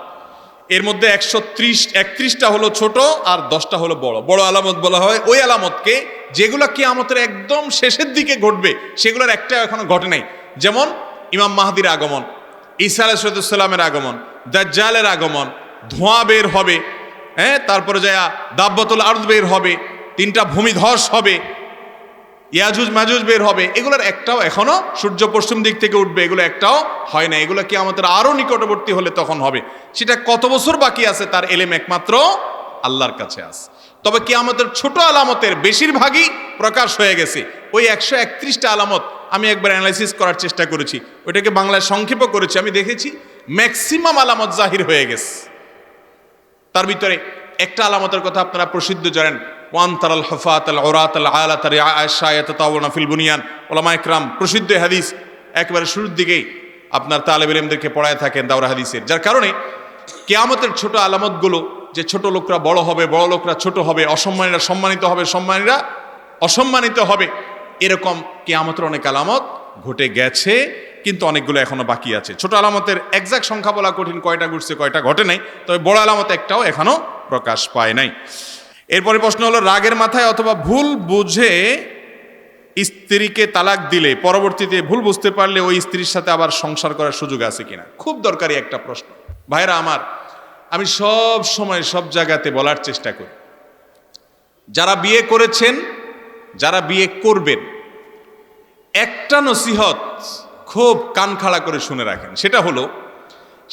এর মধ্যে 131টা হলো ছোট আর 10টা হলো বড়। বড় আলামত বলা হয় ওই আলামতকে যেগুলো কিয়ামতের একদম শেষের দিকে ঘটবে, সেগুলোর একটা এখনো ঘটে নাই। যেমন ইমাম মাহদির আগমন, ঈসা আলাইহিস সালামের আগমন, দাজ্জালের আগমন, ধোঁয়া বের হবে, হ্যাঁ, তারপরে যায় দাব্বাতুল আরদ বের হবে, 3টা ভূমিধস হবে, ইয়াজুজ মাজুজ বের হবে। এগুলোর একটাও এখনো, সূর্য পশ্চিম দিক থেকে উঠবে, এগুলো একটাও হয় না। এগুলো কিয়ামতের আরো নিকটবর্তী হলে তখন হবে। সেটা কত বছর বাকি আছে তার এলেম একমাত্র আল্লাহর কাছে আছে। তবে কিয়ামতের ছোট আলামতের বেশিরভাগই প্রকাশ হয়ে গেছে। ওই 131টা আলামত আমি একবার অ্যানালাইসিস করার চেষ্টা করেছি, ওইটাকে বাংলায় সংক্ষেপ করেছি। আমি দেখেছি ম্যাক্সিমাম আলামত জাহির হয়ে গেছে। তার ভিতরে একটা আলামতের কথা আপনারা প্রসিদ্ধ জানেন, ওয়ান্তারাল হুফাতাল উরাতাল আলাতার আয়েশা ইয়াতাতাওয়ানা ফিল বুনিয়ান। ওলামা ইকরাম প্রসিদ্ধ হাদিস একেবারে শুরুর দিকেই আপনার তালেবে ইলমদেরকে পড়ায় থাকেন দাওরা হাদিসের। যার কারণে কিয়ামতের ছোট আলামতগুলো, যে ছোট লোকরা বড় হবে, বড় লোকরা ছোট হবে, অসম্মানীরা সম্মানিত হবে, সম্মানীরা অসম্মানিত হবে, এরকম কিয়ামতের অনেক আলামত ঘটে গেছে, কিন্তু অনেকগুলো এখনো বাকি আছে। ছোট আলামতের এক্সাক্ট সংখ্যা বলা কঠিন, কয়টা ঘটছে কয়টা ঘটে নাই। তবে বড় আলামত একটাও এখনো প্রকাশ পায় নাই। এরপরে প্রশ্ন হলো, রাগের মাথায় অথবা ভুল বুঝে স্ত্রীকে তালাক দিলে পরবর্তীতে ভুল বুঝতে পারলে ওই স্ত্রীর সাথে আবার সংসার করার সুযোগ আছে কিনা? খুব দরকারি একটা প্রশ্ন ভাইরা আমার। আমি সব সময় সব জায়গাতে বলার চেষ্টা করি, যারা বিয়ে করেছেন, যারা বিয়ে করবেন, একটা নসিহত খুব কান খাড়া করে শুনে রাখেন। সেটা হলো,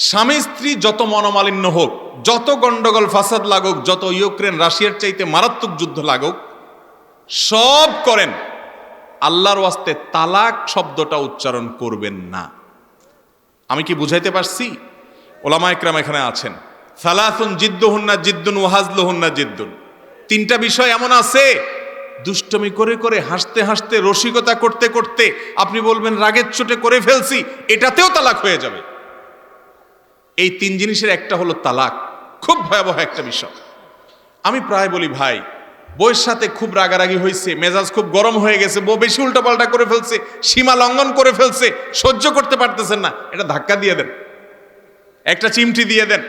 স্বামী স্ত্রী যত মনোমালিন্য হোক, যত গন্ডগোল ফাসাদ লাগুক, যত ইউক্রেন রাশিয়ার চাইতে মারাত্মক যুদ্ধ লাগুক, সব করেন, আল্লাহর ওয়াস্তে তালাক শব্দটা উচ্চারণ করবেন না। আমি কি বুঝাইতে পারছি? ওলামা ইকরাম এখানে আছেন। সালাসুন জিদ্দুহুন্না জিদ্দুন ওয়াহাজলুহুন্না জিদ্দুন। 3টা বিষয় এমন আছে, দুষ্টমি করে করে, হাসতে হাসতে, রসিকতা করতে করতে আপনি বলবেন রাগের চোটে করে ফেলছি, এটাতেও তালাক হয়ে যাবে। এই 3 জিনিসের একটা হলো তালাক। খুব ভয়াবহ একটা বিষয়। আমি প্রায় বলি, ভাই বউয়ের সাথে খুব রাগারাগি হয়েছে, মেজাজ খুব গরম হয়ে গেছে, বউ বেশি উল্টাপাল্টা করে ফেলছে, সীমা লঙ্ঘন করে ফেলছে, সহ্য করতে পারতেছেন না, এটা ধাক্কা দিয়ে দেন, একটা চিমটি দিয়ে দেন,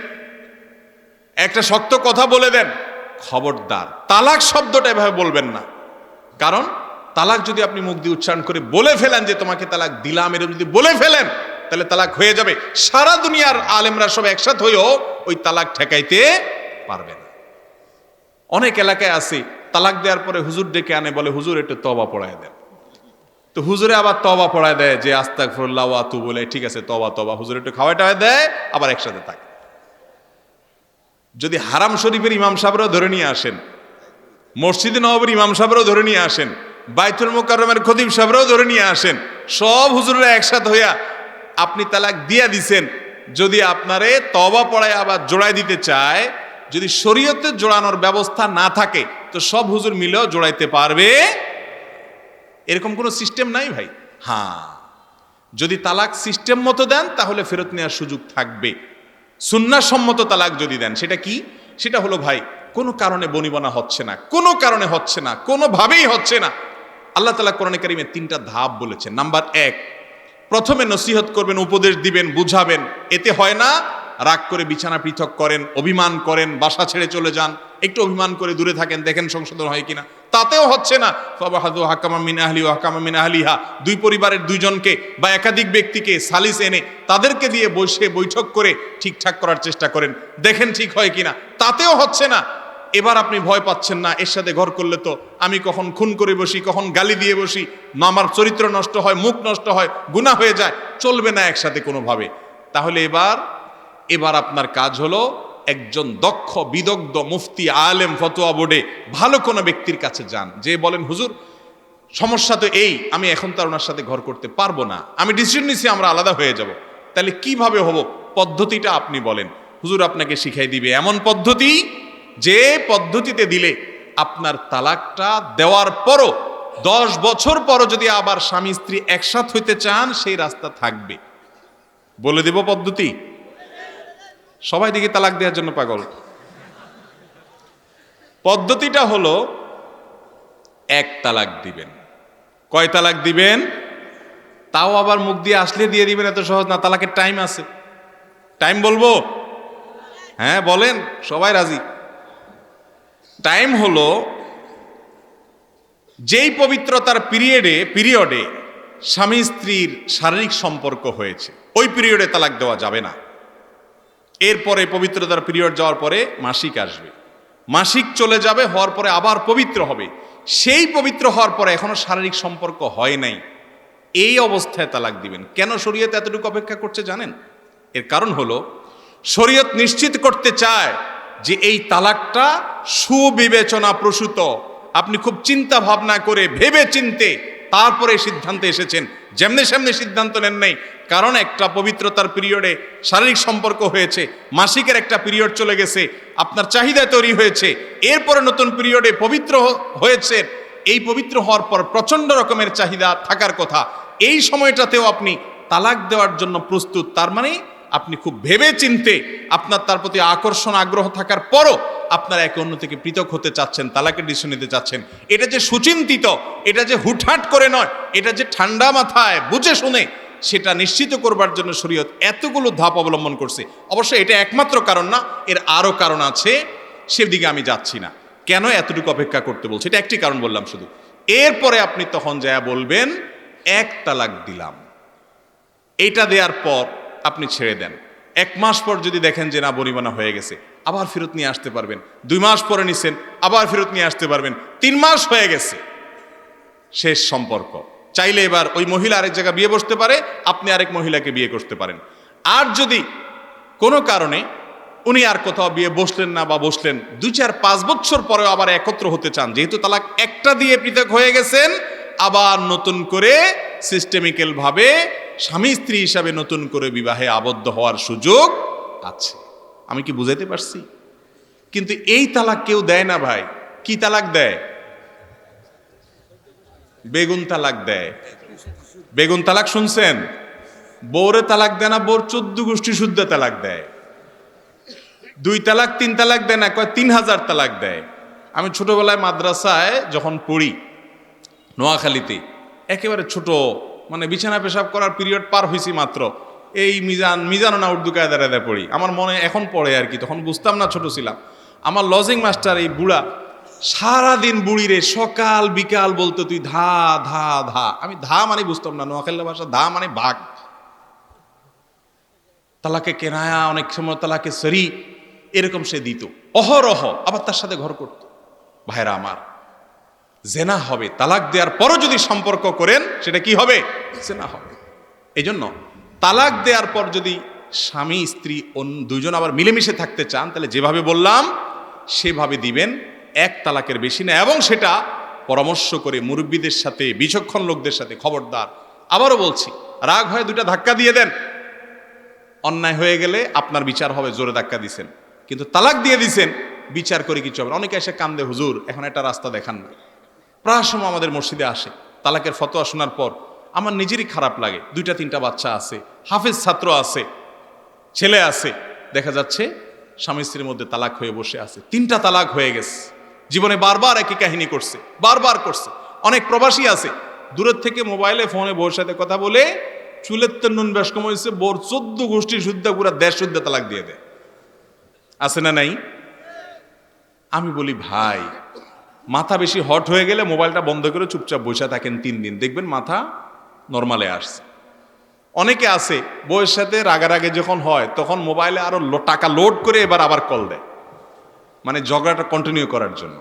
একটা শক্ত কথা বলে দেন। খবরদার তালাক শব্দটা এভাবে বলবেন না। কারণ তালাক যদি আপনি মুখ দিয়ে উচ্চারণ করে বলে ফেলেন যে তোমাকে তালাক দিলাম, এরকম যদি বলে ফেলেন, তাহলে তালাক হয়ে যাবে। সারা দুনিয়ার আলেমরা সব একসাথে হয়েও ওই তালাক ঠেকাইতে পারবে না। অনেক এলাকায় আছে, তালাক দেওয়ার পরে হুজুর ডেকে আনে, বলে হুজুর একটু তওবা পড়ায় দেন। তো হুজুরে আবার তওবা পড়ায় দেয়, যে আস্তাগফিরুল্লাহ ওয়া আতুবু ইলাইহি, ঠিক আছে তওবা তওবা, হুজুর একটু খাওয়াই টাওয়াই দেয়, আবার একসাথে থাকে। যদি হারাম শরীফের ইমাম সাহেবরাও ধরে নিয়ে আসেন, মসজিদে নববীর ইমাম সাহেবরাও ধরে নিয়ে আসেন, বাইতুল মুকাররমের খতিব সাহেবরাও ধরে নিয়ে আসেন, সব হুজুররা একসাথে হইয়া আপনি তালাক দিয়া দিছেন, যদি আপনারে তওবা পড়ায় আবার জোড়াই দিতে চায়, যদি শরীয়তে জোড়ানোর ব্যবস্থা না থাকে, তো সব হুজুর মিলেও জোড়াইতে পারবে, এরকম কোনো সিস্টেম নাই ভাই। হ্যাঁ, যদি তালাক সিস্টেম মতো দেন তাহলে ফেরত নেওয়ার সুযোগ থাকবে। সুন্নাহ সম্মত তালাক যদি দেন, সেটা কি? সেটা হলো, ভাই কোনো কারণে বনিবনা হচ্ছে না, কোনো কারণে হচ্ছে না, কোনোভাবেই হচ্ছে না, আল্লাহ তাআলা কোরআনে কারীমে 3টা ধাপ বলেছেন। নাম্বার 1, প্রথমে নসিহত করবেন, উপদেশ দিবেন, বুঝাবেন। এতে হয় না, রাগ করে বিছানা পৃথক করেন, অভিমান করেন, বাসা ছেড়ে চলে যান, একটু অভিমান করে দূরে থাকেন, দেখেন সংশোধন হয় কিনা, তাতেও হচ্ছে না। ফাবাহাদু হাকামা মিন আহলি ওয়া হাকামা মিন আহলিহা, 2 পরিবারের 2 জনকে বা একাধিক ব্যক্তিকে সালিস এনে তাদেরকে দিয়ে বসে বৈঠক করে ঠিকঠাক করার চেষ্টা করেন, দেখেন ঠিক হয় কিনা, তাতেও হচ্ছে না। এবার আপনি ভয় পাচ্ছেন না, এর সাথে ঘর করলে তো আমি কখন খুন করে বসি, কখন গালি দিয়ে বসি, আমার চরিত্র নষ্ট হয়, মুখ নষ্ট হয়, গুনাহ হয়ে যায়, চলবে না একসাথে কোনোভাবে। তাহলে এবার আপনার কাজ হলো, একজন দক্ষ বিদগ্ধ মুফতি, আলেম, ফতোয়া বোর্ডে ভালো কোনো ব্যক্তির কাছে যান, যে বলেন হুজুর সমস্যা তো এই, আমি এখন তার ওনার সাথে ঘর করতে পারবো না, আমি ডিসিশন নিছি আমরা আলাদা হয়ে যাব। তাহলে কিভাবে হবো, পদ্ধতিটা আপনি বলেন, হুজুর আপনাকে শিখাই দিবে এমন পদ্ধতি, যে পদ্ধতিতে দিলে আপনার তালাকটা দেওয়ার পরও 10 বছর পরও যদি আবার স্বামী স্ত্রী একসাথে হইতে চান, সেই রাস্তা থাকবে। বলে দেব পদ্ধতি। সবাই দিকে তালাক দেওয়ার জন্য পাগল। পদ্ধতিটা হলো, 1 তালাক দিবেন। কয় তালাক দিবেন? তাও আবার মুখ দিয়ে আসলে দিয়ে দিবেন, এত সহজ না। তালাকের টাইম আছে। টাইম বলবো? হ্যাঁ বলেন, সবাই রাজি। টাইম হলো যেই পবিত্রতার পিরিয়ডে স্বামী স্ত্রীর শারীরিক সম্পর্ক হয়েছে, ওই পিরিয়ডে তালাক দেওয়া যাবে না। এরপরে পবিত্রতার পিরিয়ড যাওয়ার পরে মাসিক আসবে, মাসিক চলে যাবে, হওয়ার পরে আবার পবিত্র হবে। সেই পবিত্র হওয়ার পরে এখনো শারীরিক সম্পর্ক হয় নাই, এই অবস্থায় তালাক দিবেন। কেন শরীয়ত এতটুকু অপেক্ষা করছে জানেন? এর কারণ হলো শরীয়ত নিশ্চিত করতে চায় যে এই তালাকটা সুবিবেচনা প্রসূত। আপনি খুব চিন্তা ভাবনা করে ভেবে চিনতে তারপরে সিদ্ধান্তে এসেছেন, যেমনি সেমনি সিদ্ধান্ত নেন নাই। কারণ একটা পবিত্রতার পিরিয়ডে শারীরিক সম্পর্ক হয়েছে, মাসিকের একটা পিরিয়ড চলে গেছে, আপনার চাহিদা তৈরি হয়েছে, এরপরে নতুন পিরিয়ডে পবিত্র হয়েছে। এই পবিত্র হওয়ার পর প্রচন্ড রকমের চাহিদা থাকার কথা, এই সময়টাতেও আপনি তালাক দেওয়ার জন্য প্রস্তুত। তার মানে আপনি খুব ভেবে চিনতে, আপনার তার প্রতি আকর্ষণ আগ্রহ থাকার পরও আপনারা একে অন্য থেকে পৃথক হতে চাচ্ছেন, তালাকের ডিসিশন নিতে চাচ্ছেন। এটা যে সুচিন্তিত, এটা যে হুটহাট করে নয়, এটা যে ঠান্ডা মাথায় বুঝে শুনে, সেটা নিশ্চিত করবার জন্য শরীয়ত এতগুলো ধাপ অবলম্বন করছে। অবশ্যই এটা একমাত্র কারণ না, এর আরও কারণ আছে, সেদিকে আমি যাচ্ছি না। কেন এতটুকু অপেক্ষা করতে বলছে, এটা একটি কারণ বললাম শুধু। এরপরে আপনি তখন যা বলবেন এক তালাক দিলাম, এইটা দেওয়ার পর আপনি ছেড়ে দেন। 1 মাস পর যদি দেখেন যে না বনিবনা হয়ে গেছে, আবার ফেরত নিয়ে আসতে পারবেন। 2 মাস পরে নিছেন, আবার ফেরত নিয়ে আসতে পারবেন। 3 মাস হয়ে গেছে, শেষ সম্পর্ক। চাইলে এবার ওই মহিলা আরেক জায়গায় বিয়ে বসতে পারে, আপনি আরেক মহিলাকে বিয়ে করতে পারেন। আর যদি কোনো কারণে উনি আর কোথাও বিয়ে বসলেন না, বা বসলেন 2, 4, 5 বছর পরেও আবার একত্র হতে চান, যেহেতু তালাক একটা দিয়ে পৃথক হয়ে গেছেন, আবার নতুন করে সিস্টেমিক্যাল ভাবে স্বামী স্ত্রী হিসাবে নতুন করে বিবাহে আবদ্ধ হওয়ার সুযোগ আছে। আমি কি বুঝাইতে পারছি? কিন্তু এই তালাক কেউ দেয় না ভাই। কি তালাক দেয়? বেগুন তালাক দেয়। বেগুন তালাক শুনছেন? বউরে তালাক দেয় না, বউর 14 গোষ্ঠী শুদ্ধ তালাক দেয়। 2 তালাক 3 তালাক দেয় না, কয় 3000 তালাক দেয়। আমি ছোটবেলায় মাদ্রাসায় যখন পড়ি নোয়াখালীতে, একেবারে ছোট, মানে বিছানা পেশাব করার পিরিয়ড পার হয়েছি মাত্র, এই মিজানো না উর্দু কায়দায় পড়ি। আমার মনে এখন পড়ে আর কি, তখন বুঝতাম না, ছোট ছিলাম। আমার লজিং মাস্টার এই বুড়া সারাদিন বুড়ি রে, সকাল বিকাল বলতো তুই ধা ধা ধা। আমি ধা মানে বুঝতাম না, নোয়াখালী ভাষা ধা মানে ভাগ। তালাকে কেনায়া, অনেক সময় তালাকে সরি, এরকম সে দিত অহরহ, আবার তার সাথে ঘর করত। ভাইরা আমার, জেনা হবে। তালাক দেওয়ার পরও যদি সম্পর্ক করেন, সেটা কি হবে? জেনা হবে। এই জন্য তালাক দেওয়ার পর যদি স্বামী স্ত্রী দুজন আবার মিলেমিশে থাকতে চান, তাহলে যেভাবে বললাম সেভাবে দিবেন, 1 তালাকের বেশি না। এবং সেটা পরামর্শ করে মুরব্বীদের সাথে, বিচক্ষণ লোকদের সাথে। খবরদার, আবারও বলছি, রাগ হয়ে 2টা ধাক্কা দিয়ে দেন, অন্যায় হয়ে গেলে আপনার বিচার হবে, জোরে ধাক্কা দিছেন। কিন্তু তালাক দিয়ে দিছেন, বিচার করে কিছু হবে না। অনেকে এসে কান্দে, হুজুর এখন একটা রাস্তা দেখান না। প্রায় সময় আমাদের মসজিদে আসে, তালাকের ফতোয়া শোনার পর আমার নিজেরই খারাপ লাগে। 2টা 3টা বাচ্চা আছে, হাফেজ ছাত্র আছে, ছেলে আছে, দেখা যাচ্ছে স্বামী স্ত্রীর মধ্যে তালাক হয়ে বসে আছে। 3টা তালাক হয়ে গেছে, জীবনে বারবার একই কাহিনী করছে, বারবার করছে। অনেক প্রবাসী আছে, দূরের থেকে মোবাইলে ফোনে বউর সাথে কথা বলে চুলের তো নুন বেশ কম হয়েছে, বোর 14 গোষ্ঠী শুদ্ধ পুরা দেশ শুদ্ধ তালাক দিয়ে দেয়। আছে না নাই? আমি বলি ভাই, মাথা বেশি হট হয়ে গেলে মোবাইলটা বন্ধ করে চুপচাপ বসে থাকেন 3 দিন, দেখবেন মাথা নর্মালে আসছে। অনেকে আছে বউয়ের সাথে রাগারাগে যখন হয়, তখন মোবাইলে আরো টাকা লোড করে এবার আবার কল দেয়, মানে ঝগড়াটা কন্টিনিউ করার জন্য।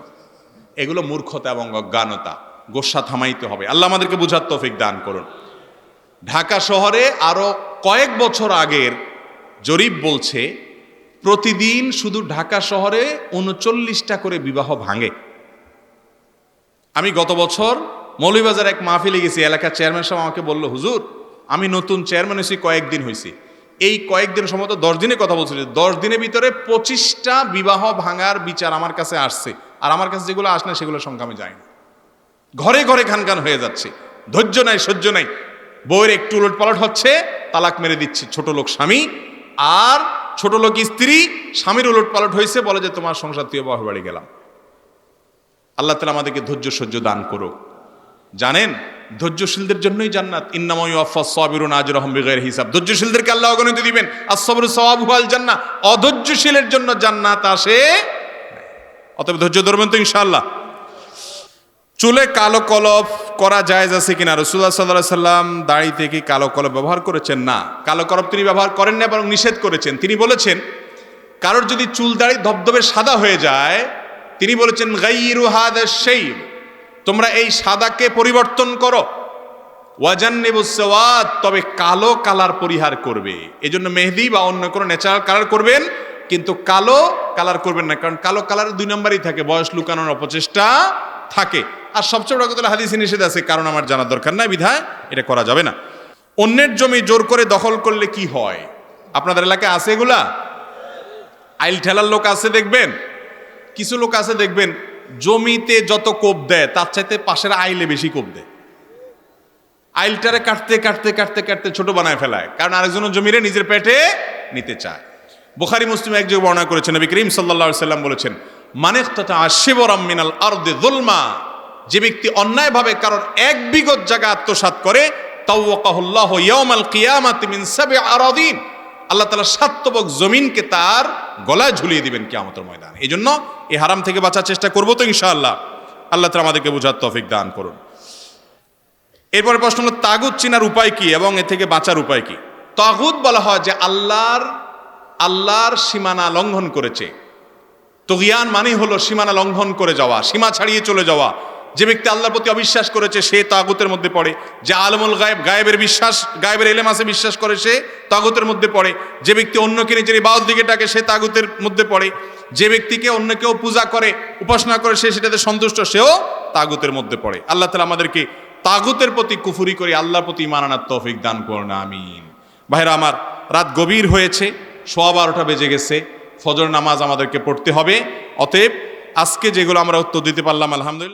এগুলো মূর্খতা এবং অজ্ঞানতা। গোসা থামাইতে হবে। আল্লাহ আমাদেরকে বুঝার তৌফিক দান করুন। ঢাকা শহরে আরো কয়েক বছর আগের জরিপ বলছে, প্রতিদিন শুধু ঢাকা শহরে 39টা করে বিবাহ ভাঙে। আমি গত বছর মৌলভীবাজার এক মাহফিলে গেছি, এলাকার চেয়ারম্যান সাহেব আমাকে বলল, হুজুর আমি নতুন চেয়ারম্যান হয়েছি, কয়েকদিন হয়েছি, এই কয়েকদিন সম্ভবত 10 দিনে কথা বলছিল, 10 দিনের ভিতরে 25টা বিবাহ ভাঙার বিচার আমার কাছে আসছে। আর আমার কাছে যেগুলো আসলে সেগুলোর সংখ্যা আমি জানি না। ঘরে ঘরে খানখান হয়ে যাচ্ছে, ধৈর্য নাই, সহ্য নাই। বউয়ের একটু উলট পালট হচ্ছে, তালাক মেরে দিচ্ছে ছোট লোক স্বামী, আর ছোট লোক স্ত্রী স্বামীর উলট পালট হয়েছে, বলে যে তোমার সংসার থেকে বাপের বাড়ি গেলাম। আল্লাহ তাআলা আমাদেরকে ধৈর্য সহ্য দান করুক। জানেন ধৈর্যশীলদের জন্যই জান্নাত। ইন্নামা ইউওয়াফাস সাবিরুনা আজরাহুম বিগাইরি হিসাব। ধৈর্যশীলদেরকে আল্লাহ অগণিত দিবেন। আস-সাবরু সাওয়াবুহু আল জান্নাহ। অধৈর্যশীলের জন্য জান্নাত আসে। অতএব ধৈর্য ধরবেন তো ইনশাআল্লাহ। চুলে কালো কলপ করা জায়েজ আছে কিনা? রাসূলুল্লাহ সাল্লাল্লাহু আলাইহি সাল্লাম দাড়িতে কি কালো কলপ ব্যবহার করেছেন? না, কালো কলপ তিনি ব্যবহার করেন না, বরং নিষেধ করেছেন। তিনি বলেছেন কারোর যদি চুল দাড়ি ধবধবে সাদা হয়ে যায়, তিনি বলেছেন গায়্যিরু হাযা শাইব, তোমরা এই সাদাকে পরিবর্তন করো। ওয়াজান্নিবুস সাওয়াদ, তবে কালো কালার পরিহার করবে। এজন্য মেহেদি বা অন্য কোনো ন্যাচারাল কালার করবেন, কিন্তু কালো কালার করবেন না, কারণ কালো কালার 2 নম্বরই থাকে, বয়স লুকানোর অপচেষ্টা থাকে। আর সবচেয়ে বড় কথা হাদিসে নিষেধ আছে, কারণ আমার জানার দরকার নাই, বিধায় এটা করা যাবে না। অন্যের জমি জোর করে দখল করলে কি হয়? আপনাদের এলাকায় আছে এগুলা? আইল ঠেলার লোক আছে দেখবেন, কিছু লোক আছে দেখবেন জমিতে যত কোপ দেয় তার চাইতে পাশের আইলে বেশি কোপ দেয়। আইলটারে কাটতে কাটতে কাটতে কাটতে ছোট বানায় ফেলায়, কারণ আরেকজনের জমিরে নিজের পেটে নিতে চায়। বুখারী মুসলিম এক জায়গায় বর্ণনা করেছেন, নবী করিম সাল্লাল্লাহু আলাইহি সাল্লাম বলেছেন, মানিকতাতা শিবরাম মিনাল আরদি যুলমা, যে ব্যক্তি অন্যায়ভাবে কারোর 1 বিঘত জায়গা আত্মসাৎ করে, তাওয়াক্কাহুল্লাহু ইয়াউমাল কিয়ামাতি মিন 7 আরাদিন, আল্লাহ তাআলা 7 তবক জমিনকে তার গলায় ঝুলিয়ে দিবেন কিয়ামতের ময়দানে। এই জন্য এই হারাম থেকে বাঁচার চেষ্টা করব তো ইনশাআল্লাহ। আল্লাহ তাআলা আমাদেরকে বোঝার তৌফিক দান করুন। এরপরে প্রশ্ন হলো তাগুত চিনার উপায় কি এবং এ থেকে বাঁচার উপায় কি? তাগুত বলা হয় যে আল্লাহর সীমানা লঙ্ঘন করেছে। তুগয়ান মানে হলো সীমানা লঙ্ঘন করে যাওয়া, সীমা ছাড়িয়ে চলে যাওয়া। যে ব্যক্তি আল্লাহর প্রতি অবিশ্বাস করেছে সে তাগুতের মধ্যে পড়ে। যে আলমুল গায়েব, গায়েবের ইলম আছে বিশ্বাস করে, সে তাগুতের মধ্যে পড়ে। যে ব্যক্তি অন্যকে নিজের ইবাদত দিকে ডাকে সে তাগুতের মধ্যে পড়ে। যে ব্যক্তিকে অন্য কেউ পূজা করে, উপাসনা করে, সে সেটাতে সন্তুষ্ট, সেও তাগুতের মধ্যে পড়ে। আল্লাহ তাআলা আমাদেরকে তাগুতের প্রতি কুফরি করে আল্লাহর প্রতি ঈমান আনার তৌফিক দান করুন, আমিন। ভাইরা আমার, রাত গভীর হয়েছে, 12:15 বেজে গেছে, ফজর নামাজ আমাদেরকে পড়তে হবে। অতএব আজকে যেগুলো আমরা উত্তর দিতে পারলাম আলহামদুলিল্লাহ।